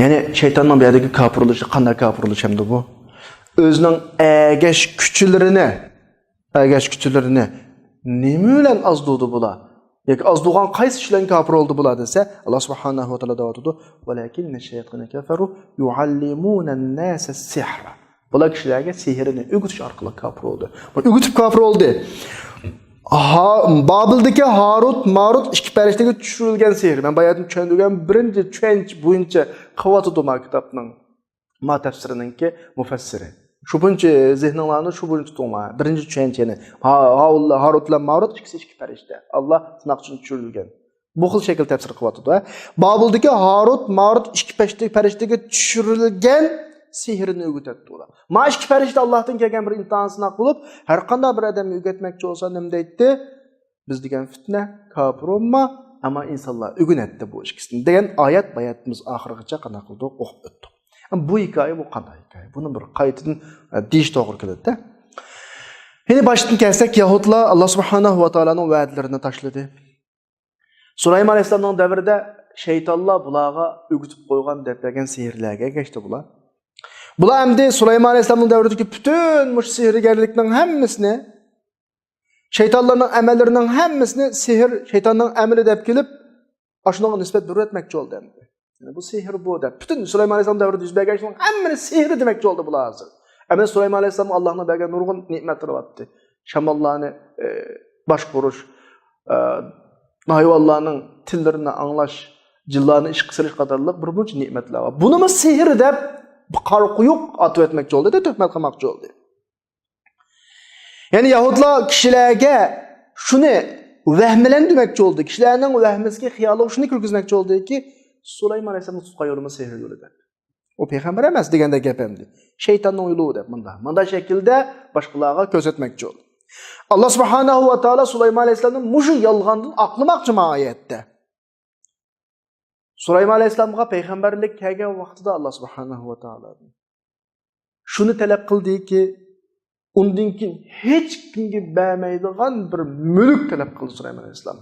C: Ya'ni shaytonning bu yerdagi kafir bo'lishi qanday kafir bo'lish hamda bu? Özünün ergeş küçülerini nima bilan azdudu bula? Yoki azdugan qaysi ishlarga kafir oldu bula desa, Alloh subhanahu va taolo deyotdi: "Valakinna shaytona kafaru yuallimuna an-nasa as-sihra." Bular kishilarga sehrni o'rgatish orqali kafir oldu. Bu o'rgatib kafir oldu. Babildagi Harut, Marut ikki farishtaga tushirilgan sehr. Men bayatni tushundirgan birinchi tushunch bo'yicha quvvati ma kitobning ma tafsirininki mufassiri. Şu bunca zihnlarını şu bunca tutma. Birinci tushunchani Harut bilan Marut ikkisi ikki farishta. Alloh sinoq uchun tushirilgan. Bu xil shakl tafsir qilyapti. Babildagi Harut, Marut ikki farishtaga tushirilgan sehrni o'rgatdi ular. Ma ikki farishta Allohdan kelgan bir imtihon sinoq bo'lib, har qanday bir odamni o'rgatmoqchi bo'lsa nima deydi? Biz degan fitna, kafir bo'lma, ammo insonlar o'rganadi bu ikkisini degan oyat bayatimiz oxirigacha qana qildi, o'qib o'tdi. Bu hikoya bu qanday hikoya? Buni bir qaytadan deyish to'g'ri keladi-da. Yine başdan kelsak, Yahudlar Alloh subhanahu va taoloning va'dalarini tashladi. Sulaymon alayhisolamning davrida shaytonlar bularga o'g'itib qo'ygan deb bergan sehrlarga ergashdi bular. Bular endi Sulaymon alayhisolamning davridagi butun mush sehrgarlikning hammasini, shaytonlarning amallarining hammasini sehr shaytonning amali deb kelib, ashunga nisbat o'rgatmoqchi bo'ldi endi. Yani bu sehr bu da. Bütün Sulaymon alayhisolam davrida yuz bergan ishning hammasi sehr demoqchi bo'ldi bular hozir. Ama Sulaymon alayhisolam Allohning bergan nurg'un ne'matlar vatdi. Shamollarni boshqarish, hayvonlarning tillarini anglash, jinlarni ish qilish qatorliq bir buncha ne'matlar var. Buni sehr deb qarquyuq atib etmoqchi bo'ldi, deb tuhmat qilmoqchi bo'ldi. Yani Yahudlar kishilarga shuni vahmilan demoqchi bo'ldi. Kishilarning vahmisiga xiyoliga shuni kirgizmoqchi bo'ldiki, Sulaymon alayhisolam tutgan yo'limiz sehr yo'li deb. O payg'ambar emas deganda gap endi. Shaytonning yo'li deb bunda shaklda boshqalarga ko'rsatmoqchi bo'ldi. Alloh subhanahu va taolo Sulaymon alayhisolamni mushu yolg'ondan aqlamoqchi oyatda. Sulaymon alayhisolamga payg'ambarlik kelgan vaqtida Alloh subhanahu va taolo shuni talab qildiki, undan keyin hech kimga bermaydigan bir mulk talab qildi Sulaymon alayhisolam.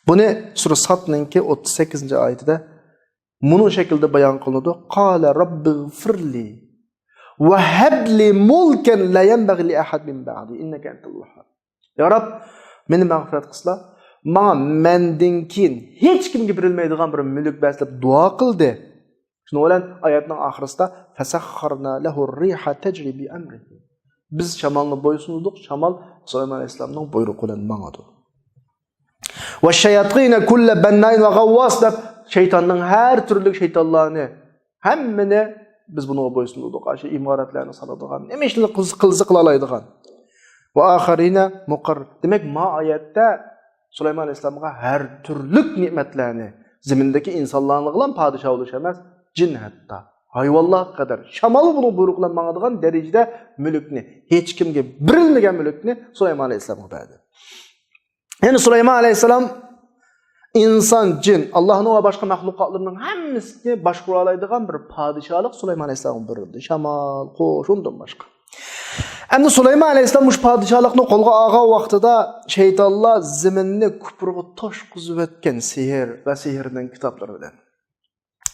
C: Buni sura Satninki 38-oyatida bunu şekilde bayan kılındı. Qala rabbighfirli ve habli mulkan la yanbaghi li ahad min ba'di innaka antal wahhab. Ya Rab, meni mag'firat qilsla. Mağa menden keyin hech kimga berilmaydigan bir mulk berib duo qildi. Shuni bilan oyatning oxirisida fasakharna lahu riha tajri bi amrihi. Biz shamolni bo'ysundik, shamol Sulaymon alayhisolamning buyrug'i bilan mangadi. Va shayatina kullu bannayn va g'avvas deb shaytonning har turli shaytonlarni hammani biz buni bo'ysundik. O'sha imoratlarni saladigan, nima ishni qilsa qila oladigan. Va axirina muqarr. Demak, ma oyatda Sulaymon alayhisolamga har turli ne'matlarni zimindagi insonlarni bilan podsho bo'lish emas, jin hatta hayvonlar qadar shamol buni buyruq bilan mangadigan darajada mulkni, hech kimga berilmagan mulkni Sulaymon alayhisolamga berdi. Yani Sulaymon alayhisolam inson, jin, Allohning va boshqa mahluqotlarning hammasini boshqara oladigan bir podshohlik Sulaymon alayhisolamga berildi. Shamol, qush, undan boshqa. Endi Sulaymon alayhisolam ush podshohlikni qo'lga olgan vaqtida shaytonlar zaminni ko'pirga toshqizib o'tgan sehr va sehrning kitoblari bilan.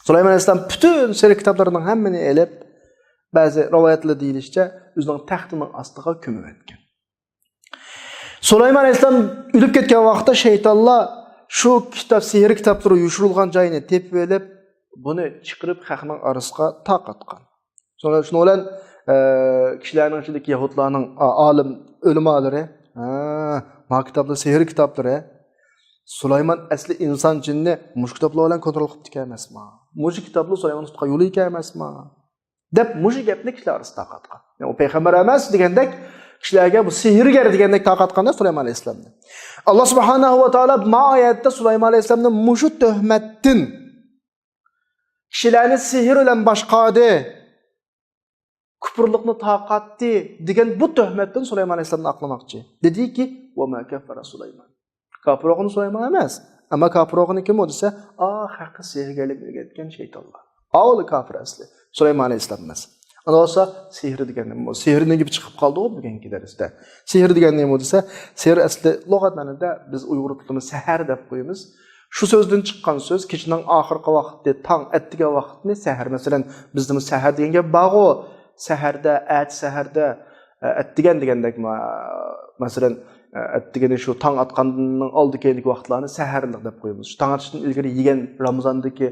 C: Sulaymon alayhisolam bütün sehr kitoblarining hammani elib, ba'zi rivoyatlar deyilishicha o'zining taxtining ostiga ko'mib o'tgan. Sulaymon alayhisolam o'lib ketgan vaqtda shaytonlar shu kitob, sehr kitoblari yushirilgan joyini tepib olib, buni chiqarib xalqning orasiga taqatgan. Sonra shuni bilan kishilarning ichidagi yahudlarning olim o'limalari, ma kitoblar sehr kitoblari Sulaymon asli inson jinni mush kitoblar bilan kontrol qilib ekan emasmi? Mush kitoblar Sulaymon tutgan yo'li ekan emasmi? Deb mush gapni kishilar orasida taqatgan. Yani u payg'ambar emas degandek kishilarga bu sehrgar degandek taqatganda Sulaymon alayhisolamni. Alloh subhanahu va taolo ma oyatda Sulaymon alayhisolamni mush tuhmatdan kishilarni sehr bilan boshqardi, kufrlikni taqatdi degan bu tuhmatdan Sulaymon alayhisolamni aqlamoqchi. Dediki, "Va ma kafara Sulaymon." Kafir o'g'ini Sulaymon emas, ammo kafir o'g'ini kim desa, haqqi sehrgarlik etgan shaytonlar. Avli kafir asli Sulaymon alayhisolam emas. Ana olsa sehr degan nima? Sehr nega chiqib qoldi u bugungi darsda? Sehr degan nima desa, sehr asli lug'at ma'noda biz Uyg'ur tilida sahar deb qo'yamiz. Shu so'zdan chiqqan so'z kechining oxirgi vaqtida tong atdigan vaqtni sahar. Masalan, bizning sahar deganga bag'o, saharda, saharda atdigan degandek masalan atdigani shu tong atganning oldidagi vaqtlarni saharlik deb qo'yamiz. Shu tong atishdan ilgari yegan Ramazondagi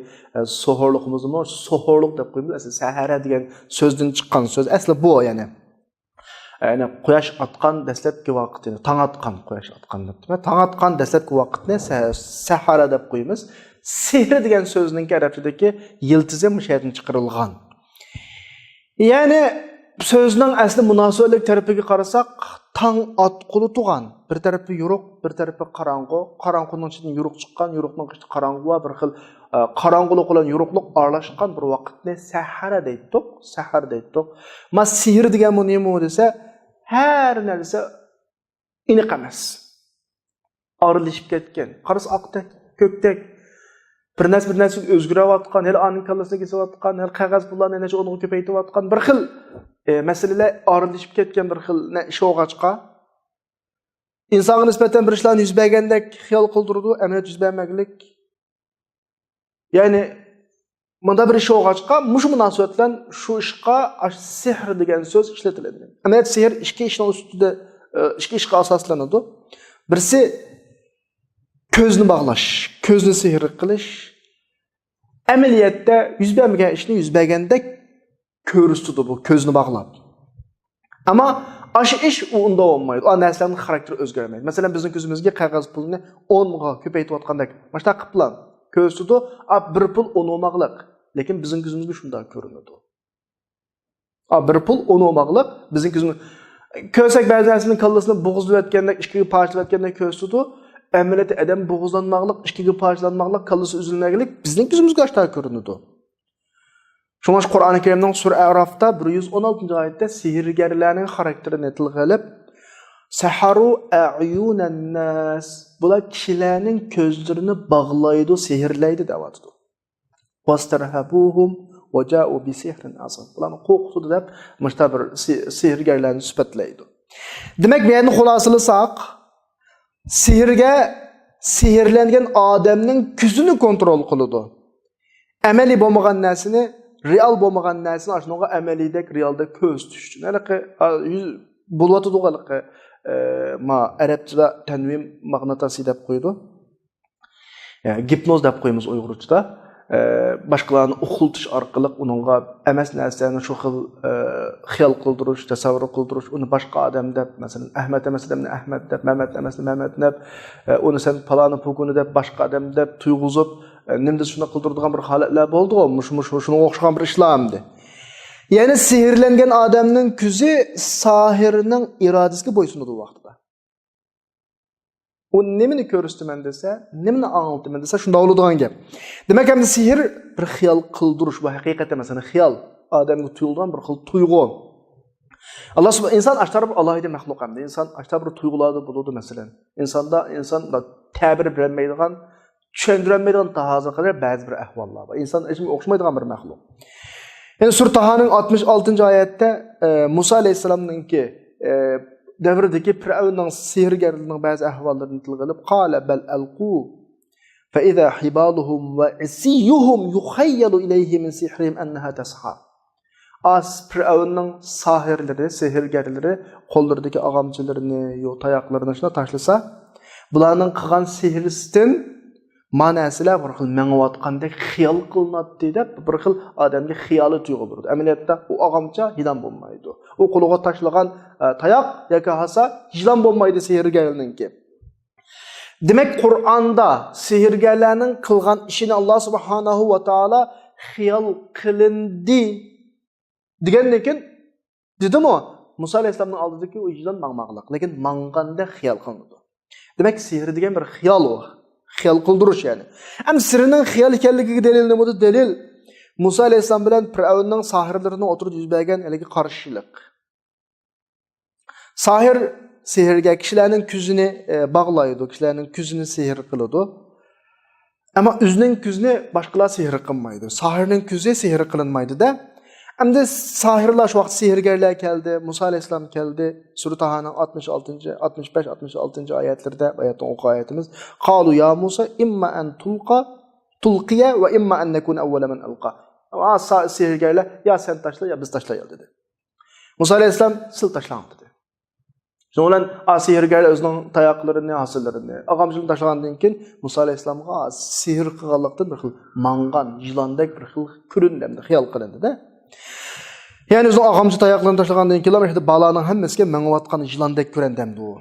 C: sohorligimizmi, sohorlik deb qo'yamiz. Asli sahara degan so'zdan chiqqan so'z asli bu, ya'ni quyosh otgan dastlabki vaqtini, tong atgan quyosh otgan deb. Tong atgan dastlabki vaqtni sahara deb qo'yamiz. Sehr degan so'zning arabchadagi yiltizi mushadan chiqarilgan. Yani sözünün asli münasibetlik tarafiga qarasak, tang atqulu tuğan. Bir tarafı yoruq, bir tarafı qarang'u. Qarang'uning ichidan yoruq chiqqan, yoruqning ichida qarang'u va bir xil qarang'ulik bilan yoruqlik aralashgan bir vaqtni sahara deydik. Sahar deydik. Ma sehr degan bu nima desa, har narsa iniq emas. Arilishib ketgan. Qarasa oqdak, ko'kdak bir narsa o'zgarayotgan, hali aning kallasida kesayotgan, hali qog'oz pullarni necha o'rniga ko'paytirayotgan bir xil masalalar arilishib ketgan bir xil ish o'g'achqa insonga nisbatan bir ishlarni yuz bergandek xiyol qildirdi, amaliyot yuz bermaglik. Ya'ni bunda bir ish o'g'achqa mush munosabat bilan shu ishqa sehr degan so'z ishlatiladi. Amaliyot sehr ikki ishning ustida ikki ishga asoslanadi. Birisi ko'zni bog'lash, ko'zni sehr qilish. Amaliyotda yuz bermagan ishni yuz bergandek ko'rsatdi bu ko'zni bog'lab. Ammo aşı ish unda olmaydi. O narsalarning xarakteri o'zgarmaydi. Masalan, bizning ko'zimizga qog'oz pulni 10 mingga ko'paytirayotgandek mana shu qilib ko'rsatdi, bir pul 10 olmaqliq. Lekin bizning ko'zimizga shunday ko'rinadi. Bir pul 10 olmaqliq bizning ko'zimizga ko'rsak ba'zi narsaning kallasini bo'g'izlab o'tgandek, ikkiga parchalab o'tgandek ko'rsatdi. Amaliyotda adam bo'g'izlanmoqliq, ikkiga parchalanmoqliq, kallasi uzilmaganlik bizning ko'zimizga ashtar ko'rinadi. Shunga Qur'oni Karimning sura A'rofda 116-oyatda sehrgarlarning xarakterini tilga olib, saharu a'yunan nas, bular kishilarning ko'zlarini bog'laydi, sehrlaydi deyapti. Wastarhabuhum wa ja'u bi sihrin azim. Bularni qo'rqitdi deb mushtabir sehrgarlarni sifatlaydi. Demak, bu yerni xulosalasak, sehrlangan odamning ko'zini kontrol qiladi. Amaliy bo'lmagan narsani, real bo'lmagan narsani ashunga amaliydak, realda ko'z tush uchun. Haliqi bo'layotadiganligi ma Arapçada tanvim maqnatasi deb qo'ydi. Gipnoz deb qo'yamiz Uyg'urchada. Başqalarını oxultuş arqılıq onunğa emas nərsəni şu xil xiyal qıldırış, təsəvvür qıldırış, onu başqa adam deb, məsələn, Əhməd emas adamını Əhməd deb, Məhəmməd emas Məhəmməd deb, onu sən falanı pukunu deb, başqa adam deb tuyğuzub, nimdə şuna qıldırdığan bir halətlər oldu o, şuna oxşayan bir işlamdı. Yəni sihirlənən adamın küzü sahirinin iradəsinə boysundu o vaxtda. O nemini körüstümən desə, nemini anıltımən desə, şunda oludağın gəp. Demək hem de sihir bir xiyal qıldırış, bu həqiqətə məsələn, xiyal adamı tuyuldan bir xil tuyğu. Allah subhanahu insan aştarıb Allah'ı məxluq hem de, insan aştarıb bir tuyğuladı buludu məsələn. İnsan da təbir bilənməydiğən, çöndürənməydiğən tahazı qədər bəzi bir əhvallar var. İnsan eşimi oxşamaydiğən bir məxluq. Yəni Sur Tahanın 66. ayətdə Musa aleyhisselamın ki, devrdeki Firavun'un sihirgerliğinin bazı ahvallarını tilgilip qala bel alqu fa iza hibaluhum ve isiyuhum yukhayyalu ilayhi min sihrihim annaha tasha. As Firavun'un sahirleri, sihirgerleri kollarındaki ağamçılarını, tayaklarını şuna taşlasa, bularning qilgan sihristin manasıyla bir xil məngvatqandek xiyal qılınatdı deb bir xil adamga xiyali tuyğu burdu. Əməliyyatda o ağamça hidan bolmaydı. O quluğa taşlagan tayaq yoki hasa hidan bolmaydı sihirgerlininki. Demek Kur'an'da sihirgerlerinin qılgan işini Allah subhanahu wa ta'ala xiyal qılındı degandan dedim o Musa aleyhisselamның aldidagi o hidan mangmaqlıq, lekin manganda xiyal qılındı. Demek sihir degan bir xiyal o. Xiyal qıldırış yani. Hem sirinin xiyal ekanligiga delil ne bu delil? Musa aleyhisselam bilan Firavun'un sahirlerini oturup yüz bergen eleki qarşılık. Sahir sihirge kişilerin küzünü bağlaydı, kişilerin küzünü sihir kılıdı. Ama üzünün küzünü başkalar sihir kılmaydı. Sahirinin küzü sihir kılınmaydı da. Hem de sahirler şu vakit sihirgerler geldi. Musa aleyhisselam geldi. Sur Taha'nın 65-66. ayetlerde ayetten oku ayetimiz. Qalu ya Musa imma en tulqiye ve imma en nekun evvele men elqa. Ama sihirgerler ya sen taşla ya biz taşlayalım dedi. Musa aleyhisselam sil taşlayalım dedi. Sonra sihirgerler özünün tayaklarını, hasırlarını, ağamcılığını taşlagandan keyin Musa aleyhisselam'a sihir qılğanlıqdan bir xil mangan, yılandek bir xil küründemdi, xiyal qılındı da. Yani o ağamcı tayaqlarını taşlagandan keyin işte balanın hemmesiga məngvatqan yılandek kürendemdi o.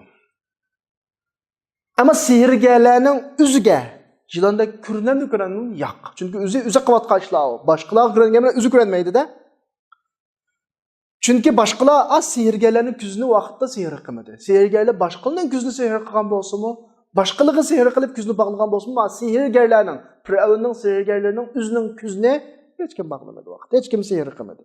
C: Ama sihirgerlerinin üzüge yılandek kürendemdi kürendemdi yok. Çünkü üzü qıvatqa işlağı. Başqalar kürendemler üzü kürenmeydi de. Çünkü başqalar az sihirgerlerin küzünü vaqtda sihir qılmadı. Sihirgerler başqalarının küzünü sihir qılgan bolsa mı? Başqalığı sihir qılıp küzünü bağlagan bolsa mı? Sihirgerlerin, Firavun'un sihirgerlerinin üzünün küzünü hiç kim bağlamadı vaqt. Hiç kim sihir qılmadı.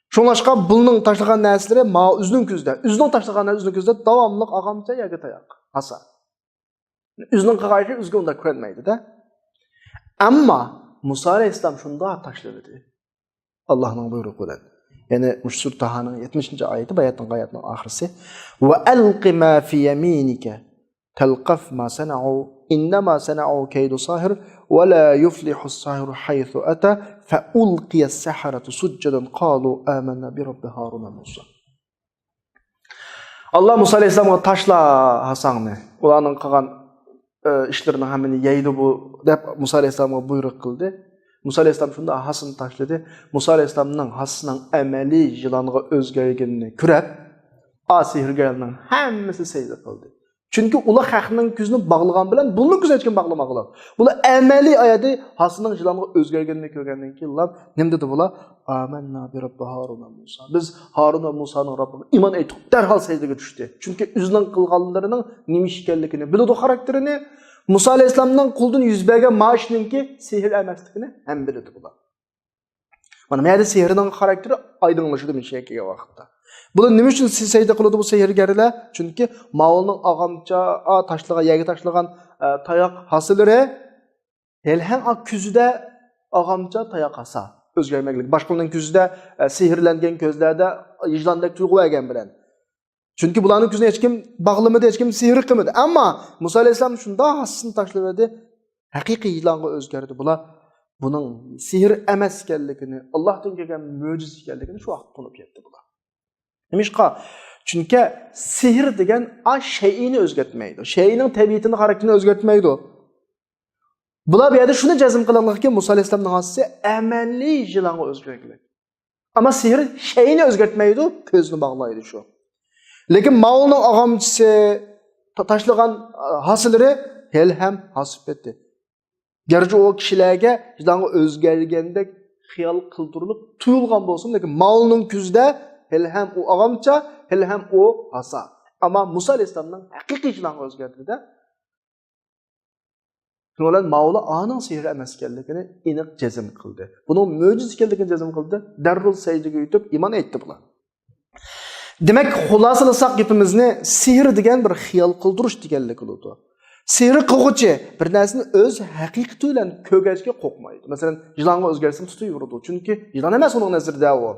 C: Şoňlaşqa bunun taşlagan näsleri ma üzünün küzde. Üzünün taşlagan üzünün küzde davamlıq ağamça yaga tayaq. Hasa. Üzünün qıqayışı üzgü onda kürenmeydi de. Amma Musa aleyhisselam şunda taşladı. Allah'ın buyruğu bilen. Yani Sur Taha'nın 70. ayeti, bayatın ayetinin ahirisi. Ve elqi ma fi yeminika telqaf ma sana'u innama sana'u kaydu sahir ve la yuflihu as-sahiru haythu ata fa ulqiya as-saharatu sujjadan qalu amanna bi rabbi Harun ve Musa. Allah Musa aleyhisselam'a taşla Hasan'ı. Ulanın qılgan işlerini hamini yeydi bu dep Musa aleyhisselam'a buyruq qıldı. Musa aleyhisselam şunda hasını taşladı. Musa aleyhisselamның hasının əməli yılanğa özgərgenini kürəp, sihirgerlərinin həmmisi seydə qıldı. Çünkü ula xəxinin küzünü bağlayan bilən, bunun küzünü heç kim bağlamaqlar. Bula əməli ayadı hasının yılanğa özgərgenini körgəndən ki, Allah nem dedi bula? Amenna bi rabbi Harun ve Musa. Biz Harun ve Musa'nın Rabbine iman etdik. Dərhal secdəyə düşdü. Çünkü üzünün qılğanlarının nimiş ikənligini, bilidu xarakterini, Musa aleyhisselam'dan kuldun yüz bergen maaşının ki sihir emasligini hem bildi bular. Mana meyde sihirinin karakteri aydınlaşdı bir şekilde vaqtda. Bunu nima uchun secde qiladi bu sihirgerler? Çünkü Mağol'un ağamça taşlığa, yegi taşlagan tayak hasılları helhen küzüde ağamça tayak hasa özgürmeklik. Başqalarının küzüde sihirlengen közlerde yıclandek tuyğu vergen bilen. Çünkü bulanın küzüne hiç kim bağlamadı, hiç kim sihir qılmadı. Ama Musa aleyhisselam şunda hasını taşladı. Hakiki yılanğa özgərdi. Bunun sihir emas ekanligini, Allah'tan kelgan mo'jiza ekanligini şu vaqt tunib yetdi bular. Nimaga? Çünki sihir degan şeyini özgörtmeydi. Şeyinin tabiatini, karakterini özgörtmeydi. Bular bu yerda shuni jazm qilinganki, Musa alayhisolamning asisi amaliy jilanga o'zgartlik. Ama sihir şeyini özgörtmeydi, ko'zni bog'laydi shu. Lekin Mavlning og'amchisi tashlagan hosilleri hel ham hasib etdi. Gerçi o kishilarga jilanga o'zgargandek xiyol qildirilib tuyulgan bo'lsin, lekin Mavlning ko'zida hel ham o og'amcha, hel ham o asa. Ama Musa alayhisolamning haqiqiy jilanga o'zgartdi-da. Şundan Mavla anın sihri emas ekanligini aniq jazm qildi. Buning mo'jiz ekanligini jazm qildi. Darrul sajdaga yetib iymon etdi bular. Demak, xulosalasak gapimizni sihir degan bir xiyol qildirish deganlik bo'ladi. Sihir qilg'uchi bir narsani o'z haqiqati bilan ko'gashga qo'rqmaydi. Masalan, yilonga o'zgarsin tutaveradi. Chunki yilon emas uning nazarida u.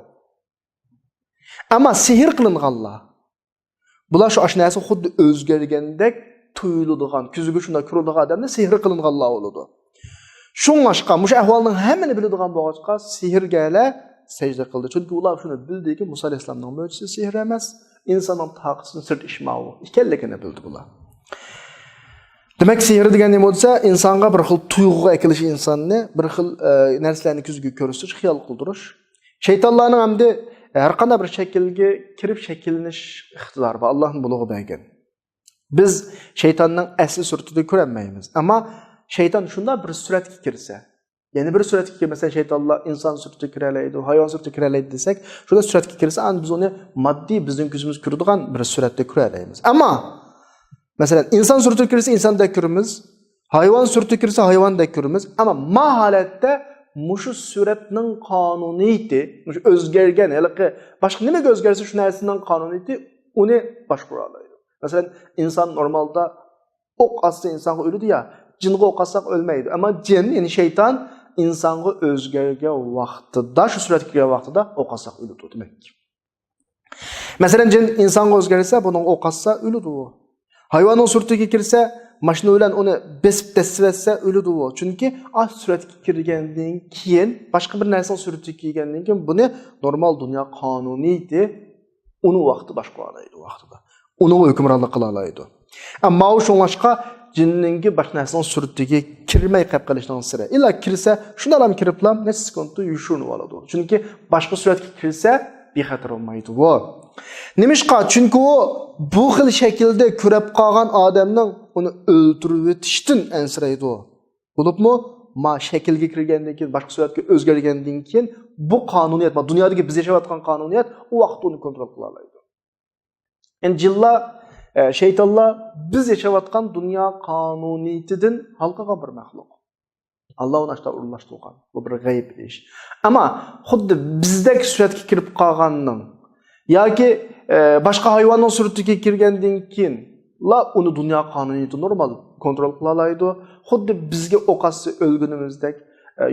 C: Ammo sihir qilinganlar bular shu narsa xuddi o'zgargandek tuyuladigan, ko'ziga shunday ko'radigan odamni sehr qilinganlar bo'ladi. Shuningcha, mush ahvolning hammani biladigan bo'lg'achqa sehrga sajda qildi. Chunki ular shuni bildiki, Musa alayhisolamning mo'jizasi sehr emas, insonning taqisini sirt ishmovi ekanligini bildi bular. Demak, sehr degan nima bo'lsa, insonga bir xil tuyg'uga akilish insonni, bir xil narsalarni ko'ziga ko'rsatish, xiyol qildirish. Shaytonlarning hamda har qanday bir shaklga kirib shakllanish iqtidori bor. Allohning bulug'i bergan. Biz şeytanın asli suratini ko'rmaymiz. Ama şeytan shunda bir suratga kirsa, ya'ni bir suratga kirmasa şeytanlar inson suratiga kiralaydi, hayvon suratiga kiralaydi desak, shunda suratga kirsa, biz uni moddiy bizning ko'zimiz ko'radigan bir suratda ko'ralaymiz. Ama masalan, inson suratiga kirsa insondek ko'ramiz, hayvon suratiga kirsa hayvondek ko'ramiz, ama ma holatda mushu suratning qonuniyati, mushu o'zgargan, ya'ni boshqa nimaga o'zgarsa shu narsaning qonuniyati uni boshqara oladi. Mesela insan normalde ok atsa insanga ölüdü ya, cinga ok atsak ölmeydi. Ama cin yani şeytan insanga özgergen vaxtıda, şu suratga kirgan vaxtıda ok atsak ölüdü demek. Mesela cin insanga özgerse bunun ok atsa ölüdü. Hayvanın suratiga kirse, mashina bilan uni besib tasvatsa ölüdü. Çünkü az suratga kirgandan keyin, boshqa bir narsaning suratiga kirgandan keyin buni normal dunyo qonuniydi. Uni vaqti boshqa olaydi vaqtida. Onun hükümranlık kılalaydı. Ama o şunlaşka cinninki başnasının suratiga kirmay qolib qolishdan sira. İlla kirse, shundan ham kiriblam, necha sekundda yushunib oladi. Chunki boshqa suratga kirsa, bexatar olmaydi. Nimishqa? Chunki u bu xil shaklda ko'rib qolgan odamning uni o'ldirib o'tishdan ansiraydi. Bo'libmi? Ma shaklga kirgandan keyin, boshqa suratga o'zgargandan keyin bu qonuniyat, dunyodagi biz yashayotgan qonuniyat u vaqtda uni kontrol qila oladi. Yani cilla, şeytanlar biz yaşayotgan dünya kanuniyetinden halkaga bir mahluk. Allah onu aşta urlaştırgan. Bu bir gayb iş. Ama xuddi bizdeki suratga kirib qolganning yoki boshqa hayvonning suratiga kirgandan keyin la uni dunyo qonuniyati normal kontrol qila oladi. Xuddi bizga o'qasi o'lgunimizdek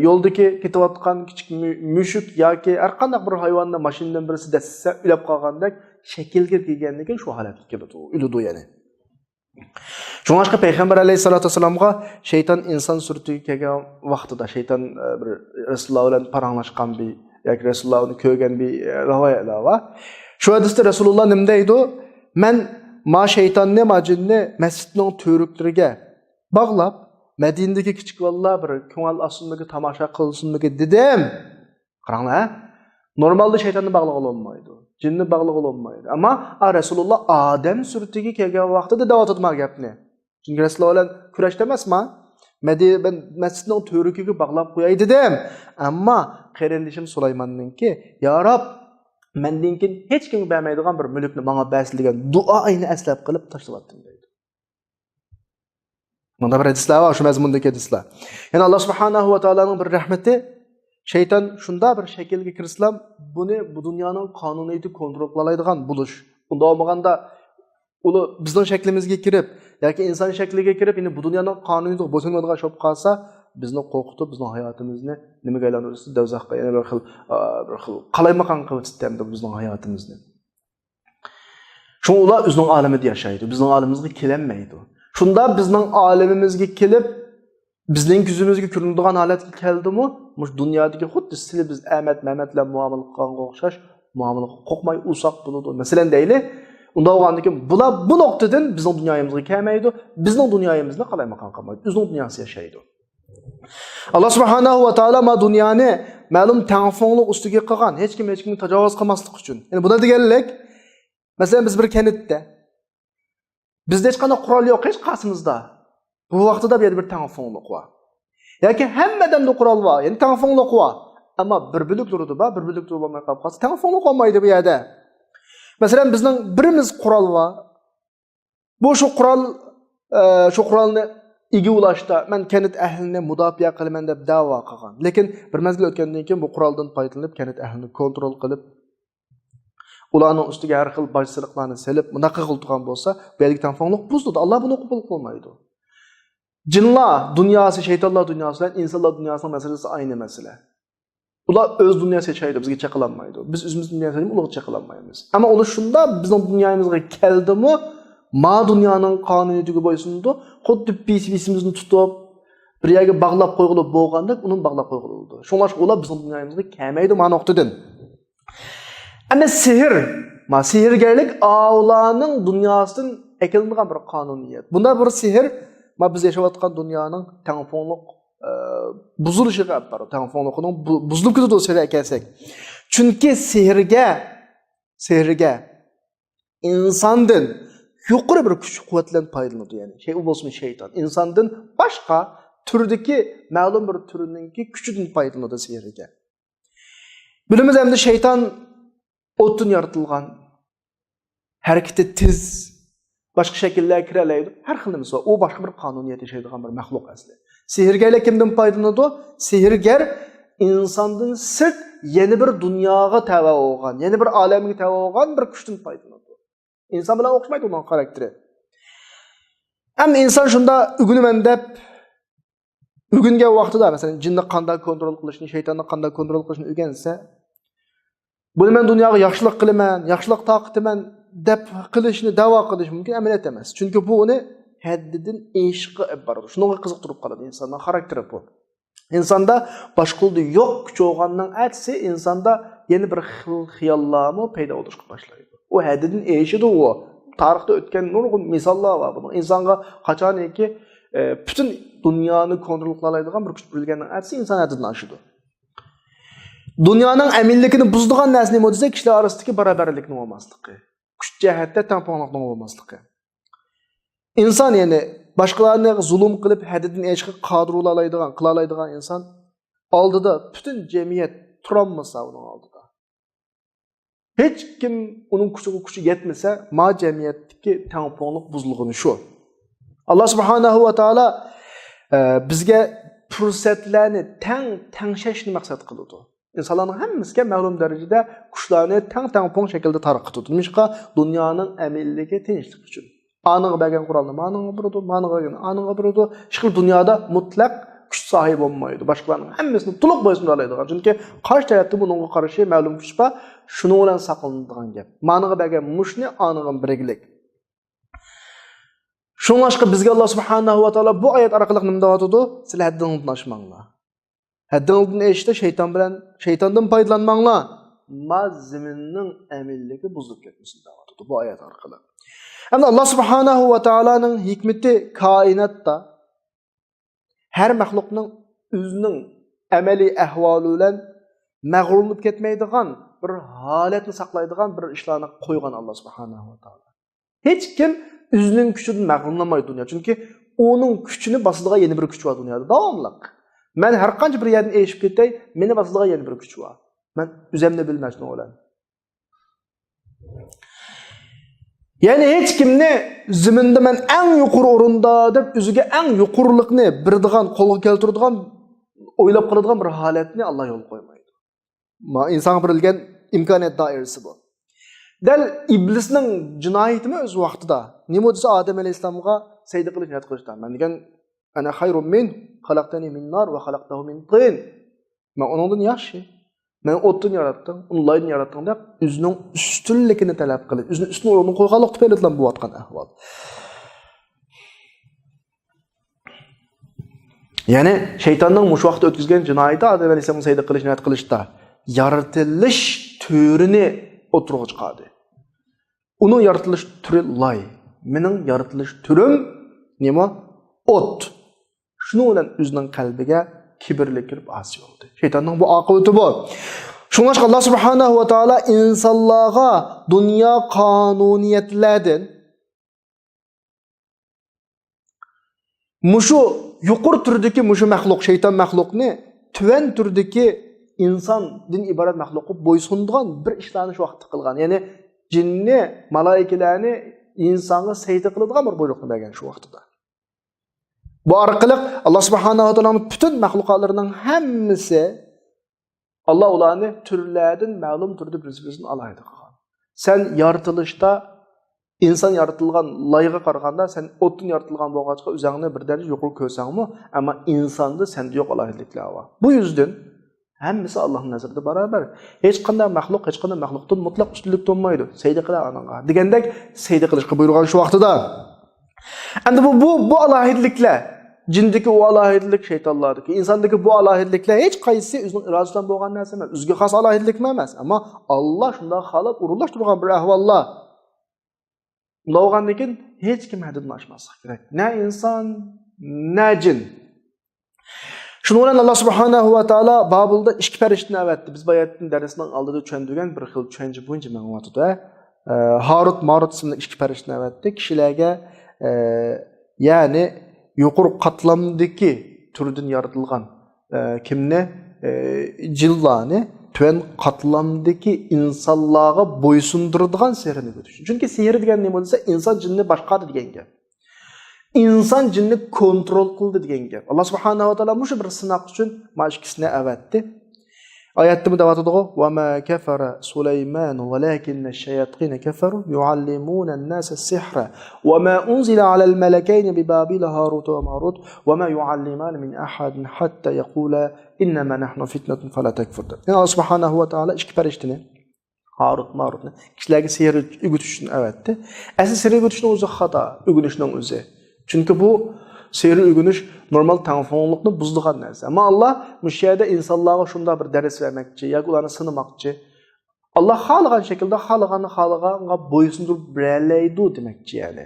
C: yo'ldagi ketayotgan kichik mushuk yoki har qanday bir hayvonni mashinadan birisi dassa ulab qolgandek shaklga kelgandan keyin shu holatga keladi, o'ladi yani. Shunga payg'ambar alayhisolatu vasallamga shayton inson suratiga kelgan vaqtida shayton bir Rasululloh bilan paranglashgan bir yoki Rasulullohni ko'rgan bir rivoyatlar bor. Shu hadisda Rasululloh nima deydi? Men ma shaytonni majinni masjidning to'riklariga bog'lab Madinadagi kichik bolalar bir ko'ngil osmonligi tomosha qilsinligi dedim. Qaranglar, normalda shaytonni bog'lab olmaydi. Jinni bog'liq olmaydi. Ama Rasululloh odam suratiga kelgan vaqtida davom etmoq gapni. Chunki Rasululloh bilan kurashda emasmi? Ben masjidning to'rikiga bog'lab qo'yay dedim. Ammo qarindishim Sulaymonninki, "Ya Rob, mendan keyin hech kim bermaydigan bir mulkni menga bersin" degan duoini aslab qilib tashladim deydi. Bunda bir hadislar var, şu mazmundagi hadislar. Yani Allah subhanahu va taolaning bir rahmati şeytan shunda bir shaklga kirsam, buni bu dunyoning qonuniyati kontrol qilaydigan bo'lish. Unda olmaganda uni bizning shaklimizga kirib yoki inson shakliga kirib, yine bu dunyoning qonuniyatiga bo'ysunmaydigan shop qolsa, bizni qo'rqitib, bizning hayotimizni nimaga aylantirsa, do'zaxga, yana bir xil qalaymaqon qilib tutadi bizning hayotimizni. Shuni ular o'zining olamida yashaydi, bizning olamimizga kelinmaydi. Shunda bizning olamimizga kelib, bizning ko'zimizga ko'rinadigan holatga keldimi, mush dunyodagi xuddi sizlar biz Ahmad Mahmad bilan muomala qilganga o'xshash muomala qo'rqmay usoq bo'ladi. Masalan deyli, Unda olgandan keyin bular bu noktadan bizning dunyoyimizga kelmaydi, bizning dunyoyimizni qalaymakan qilmaydi, bizning dunyosi yashaydi. Allah subhanahu va taolo ma dunyoni ma'lum tangfonlik ustiga qilgan, hech kimni tajovuz qilmaslik uchun. Ya'ni buna deganlik, masalan biz bir kanitda bizda hech qanday qurol yo'q, hech qasimizda. Bu vaqtida bir tangfonlik bor. Yoki hammadan da qurol bor, ya'ni tangfonlik bor. Ammo bir bilik turdi ba, bir bilik turib olmay qolsa, tangfonlik olmaydi bu yerda. Masalan bizning birimiz qurol bor. Bu shu qurolni igi ulashda men kanit ahlini mudofiya qilaman deb da'vo qilgan. Lekin bir mazgil o'tgandan keyin bu quroldan foydalanib kanit ahlini kontrol qilib, ularning ustiga har xil bojsiliqlarni selib, bunaqa qilgan bo'lsa, bu yerga tangfonlik buzdi. Alloh buni qabul qilmaydi. Jinlar dunyosi, shaytonlar dunyosi bilan insonlar dunyosining masalasi aynı masala. Ular öz dunyasi yashaydi, bizga chaqalanmaydi. Biz o'zimiz dunyosini ularga chaqalanmaymiz. Ammo ular shunda bizning dunyomizga keldimi, ma dunyoning qonuniyatiga bo'ysundu, xuddi bisimizni tutib, bir yerga bog'lab qo'yilib bo'lganda, uni bog'lab qo'yildi. Shunlar ular bizning dunyomizga kelmaydi ma nuqtadan. Ana sehrgarlik avlaning dunyosidan ekilingan bir qonuniyat. Bunda bir sehr ma biz yashayotgan dunyoning tangfonlik buzilishiga olib boradi. Tangfonligining buzilib ketadi o'sha ekansak. Chunki sehrga insondan yuqori bir kuch-quvvatlan foydalanadi, ya'ni şey bo'lsin shayton. Insondan boshqa turdagi ma'lum bir turininki kuchidan foydalanadi sehrga. Bilimiz hamda shayton o'tdan yaratilgan, harakati tez, boshqa shakllarga kira oladi. Har xil narsa, u boshqa bir qonuniyat yashaydigan bir maxluq asli. Sehrgarlar kimdan foydalanadi? Sehrgar insondan sirt yana bir dunyoga tava bo'lgan, yana bir olamga tava bo'lgan bir kuchdan foydalanadi. İnsan bilan o'xshamaydi uning xarakteri. Ham inson shunda o'g'inaman deb o'gingan vaqtida, masalan, jinni qanday kontrol qilishni, shaytonni qanday kontrol qilishni o'rgansa, buni men dunyoga yaxshilik qilaman, yaxshilik taqitiman deb qilishni da'vo qilish mumkin, amaliyat emas. Chunki bu uni haddidan eshiqqa olib boradi. Shunga qiziqtirib qoladi insonning xarakteri bu. İnsanda boshqulda yo'q kuch bo'lgandan aksi insonda yana bir xiyollarmi paydo bo'lishga boshlaydi. O haddidan eşidi o. Tarixda o'tgan nurg'un misollar bor buni. Insonga qachonki butun dunyoni kontrol qila oladigan bir kuch berilgandan aksi inson haddidan oshidi. Dunyoning aminligini buzdigan narsa nima desa, kishilar orasidagi barobarlikning bo'lmasligi, kuch jihatda tangfonlikning bo'lmasligi. İnson ya'ni boshqalarni zulm qilib haddidan eshqi qodir bo'la oladigan, qila oladigan inson oldida butun jamiyat turolmasa uning oldida. Hech kim uning kuchi yetmasa, ma jamiyatdagi tangfonlik buzilgani shu. Alloh subhanahu va taolo bizga fursatlarni tangshashni maqsad qildi. İnsanlarning hammasiga ma'lum darajada kuchlarni tangpon shaklda tarqatdi. Nimishqa dunyoning amilligi tinchlik uchun. Aniga bergan qurolni ma'noga burdi, aniga burdi. Hech dunyoda mutlaq kuch sahibi bo'lmaydi. Boshqalarning hammasini to'liq bo'ysundira oladi. Chunki qarshi tarafda bunga qarshi ma'lum kuch bor, shuni bilan saqlanadigan gap. Ma'noga bergan mushni aniga biriklik. Shunlashqa bizga Alloh subhanahu va taolo bu oyat orqali nima deyotdi? Sizlar haddingizni oshmanglar. Haddingizni eshitib shaytondan foydalanmanglar. Mazminning amilligi buzilib ketmasin deyotdi bu oyat orqali. Endi Alloh subhanahu va taolaning hikmati koinotda her maxluqning o'zining amaliy ahvoli bilan mag'rurlanib ketmaydigan bir holatni saqlaydigan bir ishlarni qo'ygan Alloh subhanahu va taolo. Hech kim o'zining kuchidan mag'rurlanmaydi dunyo. Chunki uning kuchini bosadigan yana bir kuch bor dunyoda davomli. Men har qancha bir yerdan eshib ketay, meni bosadigan yana bir kuch bor. Men o'zimni bilmasdim o'lan. Yani hech kimni ziminda men eng yuqori o'rinda deb o'ziga eng yuqorilikni birdigan, qo'lga keltiradigan, o'ylab qoladigan bir holatni Alloh yo'l qo'ymaydi. Ma inson berilgan imkoniyat doirasi bu. Dal iblisning jinoyatimi o'z vaqtida. Nima desa Odam alayhisolamga sajda qilish niyat qilishdan. Men degan ana xayrun min xalaqtani min nar va xalaqtahu min tin. Men undan yaxshi. Men o'tdan yaratdim, onlaydan yaratdim deb o'zining ustunligini talab qilib, o'zining ustun o'rnini qo'yganlik tufaylidan bu atgan ahvol. Ya'ni shaytonning mush vaqtda o'tkazgan jinoyati Odam alayhisolamga sajda qilish niyat qilishda yaratilish turini o'tirg'ich qoldi. Onun yaratılış türü lay. Mening yaratılış türüm nima? Ot. Şunun bilan özünün qalbiga kibirlik kirib asi oldu. Şeytanning bu aqibati bu. Şunlaşqa Allah subhanahu wa taala insonlarga dunyo qonuniyatlardan mushu yuqur turdagi mushu maxluq, şeytan maxluqni tuvan turdagi insondan iborat maxluqqa bo'ysundigan bir ishlarni shu vaqtda qilgan. Ya'ni jinni, malaikalarni insonga sajda qiladigan bir buyruqni bergan shu vaqtda. Bu orqali Allah subhanahu wa taolaning bütün maxluqatlarining hammasi Allah ularni turlardan ma'lum turda bir-biridan alaydi qilgan. Sen yaratılışda insan yaratilgan layığa qaraganda sen otdan yaratilgan bo'lg'achqa o'zingni bir daraja yuqori ko'rsangmi, ammo insonda senda yo'q alohidliklar bor. Bu yüzden hammasi Allohning nazarida barobar. Hech qanday maxluqdan mutlaq ustunlik bo'lmaydi. Sajda qilar ananga. Degandek sajda qilishga buyurgan shu vaqtida. Endi bu alohidliklar, jindagi o alohidlik, shaytonlardagi, insondagi bu alohidliklar hech qaysi o'zining irodasidan bo'lgan narsa emas. O'ziga xos alohidlik emas, ammo Alloh shunday xalq urunlashtirgan bir ahvollar. Bo'lgandan keyin hech kim hadini oshmaslik kerak. Na inson, na jin. Şunun bilan Allah subhanahu wa taala Babılda ikki farishtani avatdi. Biz bayatning darsining oldida tushundirgan bir xil tushuncha bo'yicha ma'lumotda Harut Marut ismli ikki farishtani avatdi. Kishilarga ya'ni yuqori qatlamdagi turdan yaratilgan kimni jillarni tuvan qatlamdagi insonlarga bo'ysundiradigan sehrni o'tish. Chunki sehr degan nima bo'lsa, inson jinni boshqardi degan gap. İnsan jinni kontrol qildi degan gap. Alloh subhanahu va taolo mushu bir sinoq uchun mana shu ikkisini avatdi. Oyatda mudavvatida va ma kafara Sulayman walakinna ash-shayatin kafaru yuallimuna an-nasa as-sihra wa ma unzila 'ala al-malakayn bi Babila Harut wa Marut wa ma yualliman min ahadin hatta yaqula innama nahnu fitnatun fala takfur. Yani Allah subhanahu va taolo ikki farishtani Harut Marutni kishilarga sehr o'rgatishni avatdi. Asl sehr o'rgatishning o'zi xato, o'rganishning o'zi. Çünkü bu seyri ögünüş normal tanfonlukni buzduğan narsa. Ama Allah müşahede insanlara şunda bir ders vermekçi, ya ularni sınamakçı. Allah xalqan şekilde xalqanı boysundurup bireleydi demekçi yani.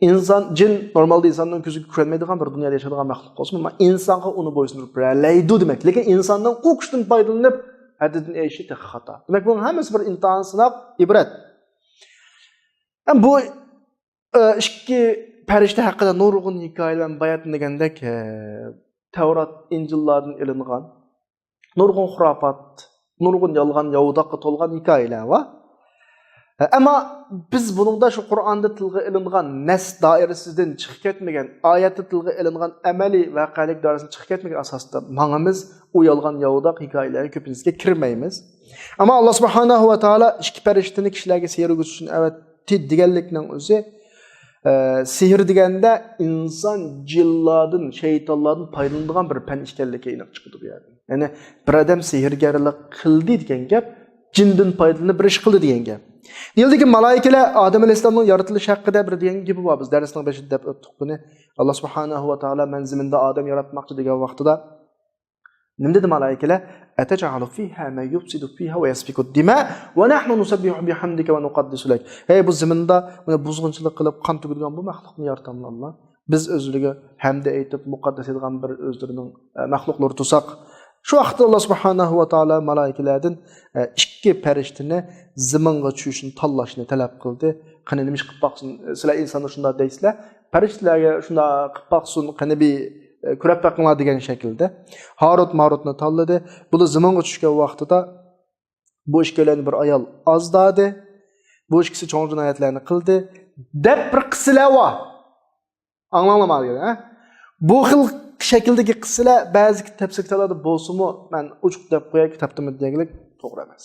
C: İnsan, cin normalde insandan gözü görmediğin bir dünyada yaşadığın məxluq olsun ama insanğa onu boysundurup bireleydi demek. Lakin insandan o kuşdan faydalanıp hadidin eşi tek hata. Demek bunun hemisi bir imtihan sınav, ibret. Yani bu iki Perişte hakkında nurgun hikayeler bayatın degandek Tevrat, İncillardan ilingan, nurgun hurafat, nurgun yalgan, yavudaqqa tolgan hikayeler var. Ama biz bunun da şu Kur'an'da tilga ilingan nes dairesinden çıkıp ketmegen, ayette tilga ilingan emeli vakalik dairesinden çıkıp ketmegen asasında manamız o yalgan, yavudaq hikayeleri köpünüzge kirmeyimiz. Ama Allah subhanahu wa ta'ala iki periştini kişilerge seyir güçsün evet digellikten özü sihir degende insan cilladın, şeytanlardan paylandıgan bir pen işkellikке iniq çıkıdı yani. Yani bir adam sihirgarlik qildi degan gap, jindan paydalanıp bir ish qildi degan gap. Deyildi ki malaikalar Adem alayhissalomning yaratilishi haqida bir degan gapi bor. Biz darsning 5-da deb o'tdik buni. Allah subhanahu va taolo men zaminda odam yaratmoqchi degan vaqtida nima dedi malaikalar? Ataj'alu fiha ma yufsidu fiha wa yasfiku ad-dima wa nahnu nusabbihu bihamdika wa nuqaddisu lak. Hey bu zaminda buni buzg'unchilik qilib qon to'kadigan bu maxluqni yaratamiz Allah. Biz o'zligi hamda aytib muqaddas etgan bir o'zlarining maxluqlari tusak. Şu vaqtda Allah subhanahu va taolo malaikalardan ikki farishtani zaminga tushishni tanlashni talab qildi. Qani nima ish qilib baqsin? Sizlar insonlar shunday deysizlar. Farishtalarga shunday qilib baqsin, qani bir kurab baqinglar degan shaklda Harut Marutni tanladi. Bular zaminga tushgan vaqtida bu ishkalarni bir ayol ozdadi. Bu ikkisi cho'ng jinoyatlarni qildi. Deb bir qissalar bor. Anglamamagan, ha? Bu xil şekildeki qissalar ba'zi tafsirlarda bo'lsa-mu, men uchuq deb qo'yay kitobda degilik to'g'ri emas.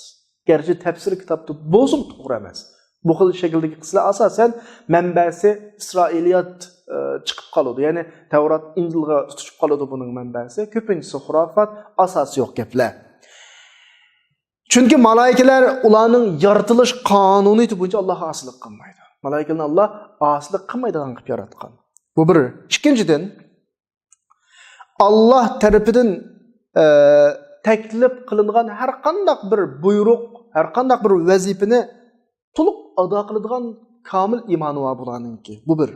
C: Gerçi tafsir kitobda bo'lsa to'g'ri emas. Bu xil shekildagi qissalar asosan manbasi İsrailiyat chiqib qoladi. Ya'ni Tevrat, İncilga tutishib qoladi buning manbasi. Ko'pinchisi xurofat, asosi yo'q gaplar. Chunki malaikalar ularning yaratilish qonuniyati bo'yicha Alloh asliq qilmaydi. Malaikalarni Alloh asliq qilmaydigan qilib yaratgan. Bu bir. Ikkinchidan Allah tarafından teklif kılınan her kandak bir buyruk, her kandak bir vazifini to'liq ado qiladigan komil iymoni bor bularninki. Bu bir.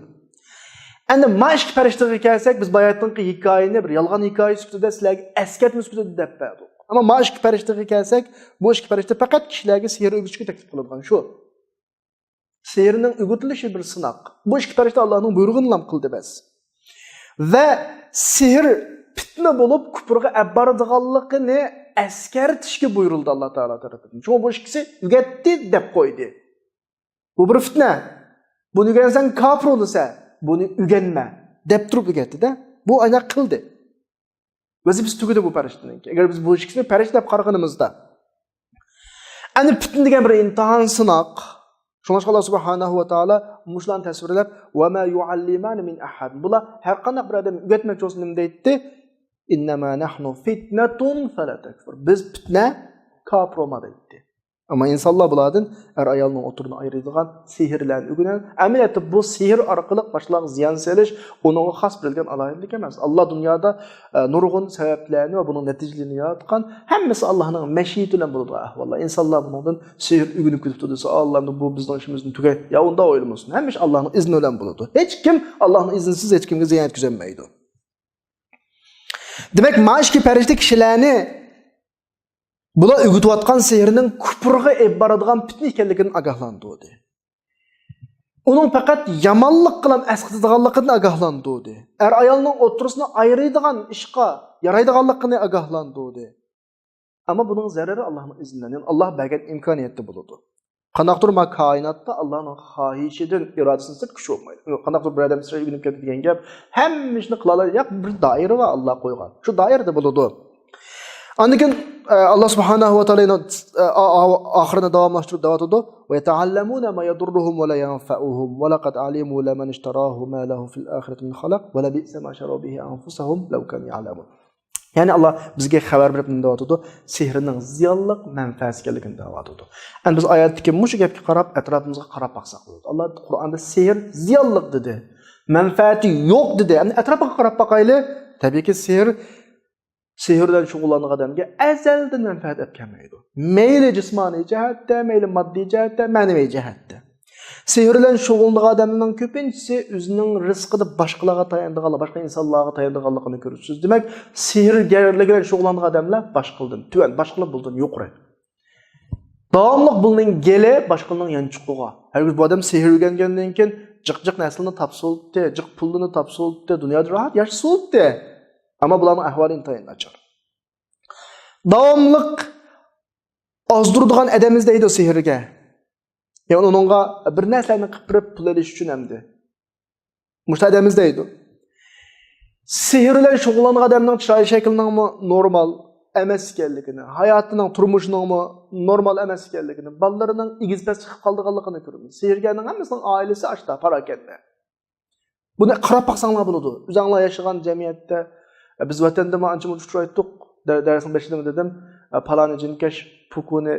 C: Endi mashq farishtaga kelsak, biz bayatdagi hikoyani bir yolg'on hikoya sifatida sizlarga eskartma sifatida deb berdik. Ammo mashq farishtaga kelsak, bu ishki farishta faqat kishilarga sehr o'gitishga taklif qiladigan shu. Sehrning o'gitilishi bir sinoq. Bu ishki farishta Allohning buyrug'ini lam qildi bas. Va sehr fitna bo'lib kufrga olib boradiganligini eskartishga buyurildi Alloh taolo tomonidan. Chunki bu ishkisi o'gatdi deb qo'ydi. Bu bir fitna. Buni o'rgansang kofir bo'lsa, buni o'rganma deb turib o'gatdi-da. Bu ayna qildi. Vazifasi tugadi bu farishtaning. Agar biz bu ishkisini farishta deb qaraganimizda, ani fitna degan bir imtihon sinoq. Shunga Allah subhanahu va taolo mushlarni tasvirlab va ma yualliman min ahad. Bular har qanday bir odam o'gatmoqchi bo'lsa nima deydi? Innama nahnu fitnatun fala takfur. Biz fitna kofir bo'lma deydi. Ammo insonlar bulardan ayolning o'tirini ayiradigan sehrlarni o'rganadi. Amaliyotda bu sehr orqali boshqalarga ziyon selish uningga xos berilgan alohidlik emas. Alloh dunyoda nurg'un sabablarni va buning natijalarini yaratgan. Hammasi Allohning mashiati bilan bo'ladi ahvollar. Insonlar bundan sehr o'rganib ketibdi desa, Allohning bu bizning ishimizni tugay. Ya unda o'ylamosin. Hamma Allohning izni bilan bo'ladi. Hech kim Allohning iznisiz hech kimga ziyon yetkazmaydi. Demak, mashki farishta kishilarni bular o'gitayotgan sehrning kufrga olib boradigan fitna ekanligidan ogohlantirdi. Uning faqat yomonlik qilib asqitadiganligidan ogohlantirdi. Ayolning o'tirisini ayiradigan ishqa yaraydiganligini ogohlantirdi. Ammo buning zarari Allohning iznidan, ya'ni Alloh bergan imkoniyatda bo'ladi. Qanaqdir ma koinotda Allohning xohishidan irodasidan sir kuch bo'lmaydi. Qanaqdir bir odam sira o'rganib ketdi degan gap, hamma ishni qila oladi. Yo'q, bir doira va Alloh qo'ygan. Shu doirada bo'ladi. Andikin Allah subhanahu wa ta'ala oxirida davomlashtirib davatadi va yata'allamuna ma yadurruhum va la yanfa'uhum va laqad alimu laman ishtarahu ma lahu fil akhirati min xalaq va la bi'sa ma sharu bihi anfusuhum law kanu ya'lamun. Ya'ni Allah bizga xabar berib davatadi, sehrning ziyonli manfaati ekanligini davatadi. Endi biz oyatdagi mushu gapga qarab, atrofimizga qarab baqsaq bo'ladi. Alloh Qur'onda sehr ziyonli dedi, manfaati yo'q dedi. Endi atrofga qarab baqayli, tabiiyki sehrdan shug'ullangan odamga azaldan manfaat etganmaydi. Mayli jismoniy jihatda, mayli moddiy jihatda, ma'naviy jihatda. Sehrdan shug'ullangan odamning ko'pinchisi o'zining rizqini boshqalarga tayandigan, boshqa insonlarga tayandiganligini ko'rasiz. Demak, sehrgarlikdan shug'ullangan odamlar boshqalardan tuvan, boshqalar bo'ldan yuqori. Davomli buning gele boshqalarning yanchiqiga. Hargiz bu odam sehr o'rgangandan keyin jiq-jiq naslini topsuldi, jiq pulini topsuldi, dunyoda rahat yashaysuldi. Ama bularning ahvoli intayin nachar. Davomliq ozduradigan adamiz deydi sehrga. Yani onunga bir narsalarni qilib pul olish uchun hamdi. Mushta adamiz deydi. Sehr bilan shug'ullangan odamning chiroy shaklining normal emas ekanligini, hayotining turmushining normal emas ekanligini, bolalarining igizpas chiqib qolganligini ko'ramiz. Sehrgarning hammasining oilasi ashta parakatda. Buni qarab baqsanglar bo'ladi. O'zinglar yashagan jamiyatda biz vatanda ancha muncha aytdik. Darsning başida dedim, palani jinkash pukuni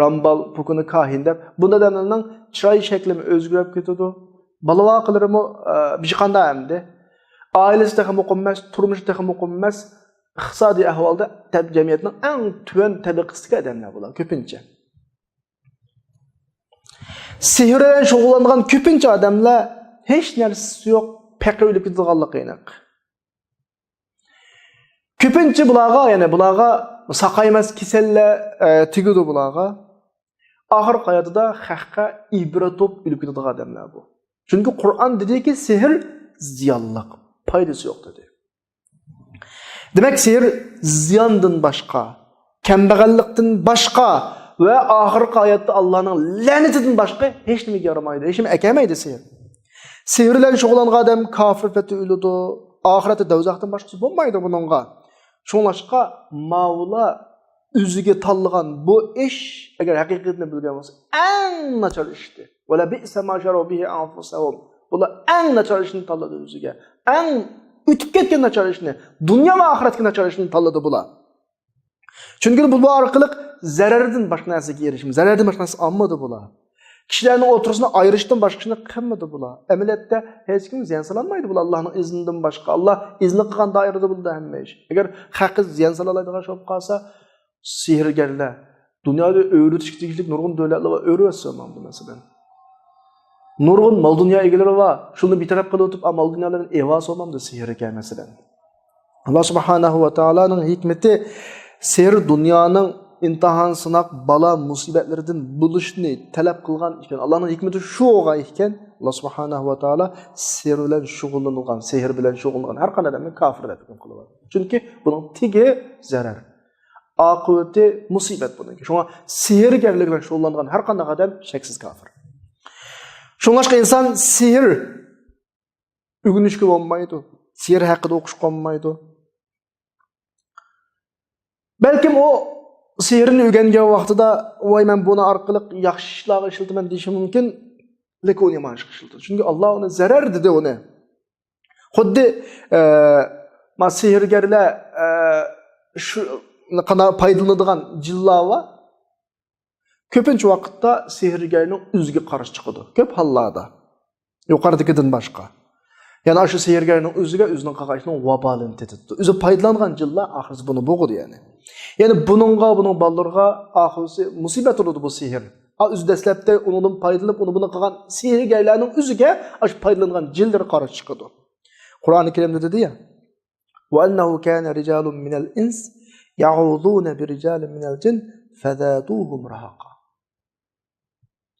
C: rambal pukuni kahin deb. Bunda adamlarning chiroy shaklimi o'zgarib ketadi. Balavoqlarimi bir qanday hamdi. Ailasi ham muqimmas, turmushi ham muqimmas, iqtisodiy ahvolda jamiyatning eng tuvan tabaqasiga odamlar bo'ladi ko'pincha. Sehr bilan shug'ullangan ko'pincha odamlar hech narsasi yo'q, paqirlik qilganligi aniq. Köpünçe bulağa, yani bulağa saqaymas keseller tügüdü bulağa. Ahir hayatıda haqqa ibret olup ülüp gidadigan adamlar bu. Çünkü Kur'an dedi ki sehr ziyonliq, faydası yok dedi. Demek sehr ziyandan başka, kambag'allikdan başka ve ahir hayatda Allah'ın lanetidan başka hiç nima yaramaydı, hiç nima akamaydi sehr. Sehr bilan shug'ullangan adam kafir feti o'ladi, oxiratda dozaqdan boshqasi bo'lmaydi buningga. Şunlaşqa Mavla o'ziga tanlagan bu ish agar haqiqatni bilgan bo'lsa, eng nachar ishdi. Wala bi'sa ma sharu bihi anfusahum. Bular eng nachar ishni tanladi o'ziga. Eng o'tib ketgan nachar ishni, dunyo va oxiratga nachar ishni tanladi bular. Chunki bu orqali zarardan boshqa narsaga erishim, zarardan boshqa narsa olmadi bular. Kishilarning o'tirisini ayirishdan boshqasini qilmadi bular. Amaliyotda hech kim ziyon sololmaydi bular Allohning iznidan boshqa. Alloh izni qilgan doirada bo'ldi hamma ish. Agar haqiqiy ziyon sola oladigan bo'lib qolsa, sehrgarlar Dünyada öğretişkilik nurgun devletler var, öğretsin bu mesela. Nurgun mal dünya egeleri var, şunu bir taraf kılıp mal dünyaların evası olmam da sihir eken mesela. Allah subhanahu ve ta'ala'nın hikmeti sihir dünyanın imtihan, sınak, bala, musibetlerden buluşunu talep kılgan iken, Allah'ın hikmeti şu oğa iken, Allah subhanahu ve ta'ala sihir bilen şugullanılgan, sihir bilen şugullanılgan her kan adamı kafir etkin kılıvar. Çünkü bunun tigi zarar. Akıbeti musibet bunun. Şuna sihirgerlikle şugullanılgan her kan adam şeksiz kafir. Şuna başka insan sihir ügünüşkü olmaydı. Sihir hakkında okuş olmaydı. Belki o sihirini öğrengen vaqtida "Voy men buni orqali yaxshi ishlarga ishiltiman" deyishi mumkin, lekin u yomon ishga ishildi. Chunki Alloh uni zarar dedi uni. Xuddi ma sihirgarlar shu qana foydalanadigan jillar va ko'pincha vaqtda sihirgarning o'ziga qarshi chiqadi. Ko'p hollarda. Yuqoridagidan boshqa. Yani şu sihirgarning o'ziga o'zining qilganishining vabolini tetdi. O'zi foydalangan jillar oxirisi buni bo'g'di yani. Yani buning ballarga oxirisi musibat bo'ladi bu sihir. O'zi dastlabda undan foydalanib, buni qilgan sihirgarlarning o'ziga ash foydalangan jillar qarshi chiqadi. Qur'oni Karimda dedi-ya: "Va annahu kana rijalun minal ins ya'uduna bi rijalin minal jin fazaduhum rahaqa."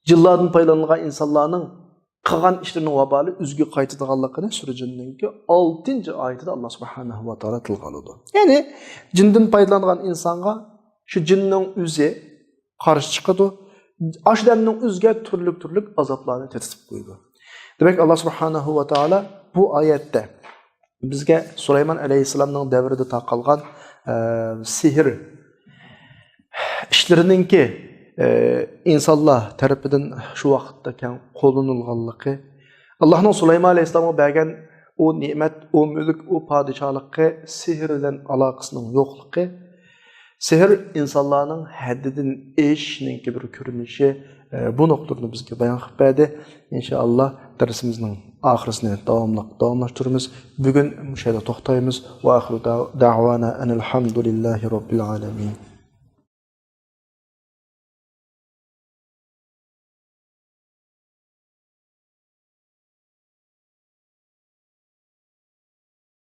C: Jillardan foydalangan insonlarning qilgan ishlarning vabali o'ziga qaytadiganligini Sura Jinninki 6-oyatida Alloh subhanahu va taolo tilga oladi. Ya'ni jindan foydalangan insonga shu jinning o'zi qarshi chiqadi. Ashdanning o'ziga turli azoblarni tetib qo'ydi. Demak Alloh subhanahu va taolo bu oyatda bizga Sulaymon alayhisalomning davrida taqalgan sihir ishlarininki insonlar tarafidan shu vaqtda kan qo'llanilganligi, Allohning Sulaymon alayhisalomga bergan o ne'mat, o mulk, o podshohlikka sehr bilan aloqasining yo'qligi, sehr insonlarning haddidan eshishiningki bir ko'rinishi, bu nuqtani bizga bayon qilib berdi. Inshaalloh darsimizning oxirisini davomlashtiramiz. Bugun bu yerda to'xtaymiz. Va axiru da'vana alhamdulillahi robbil alamin.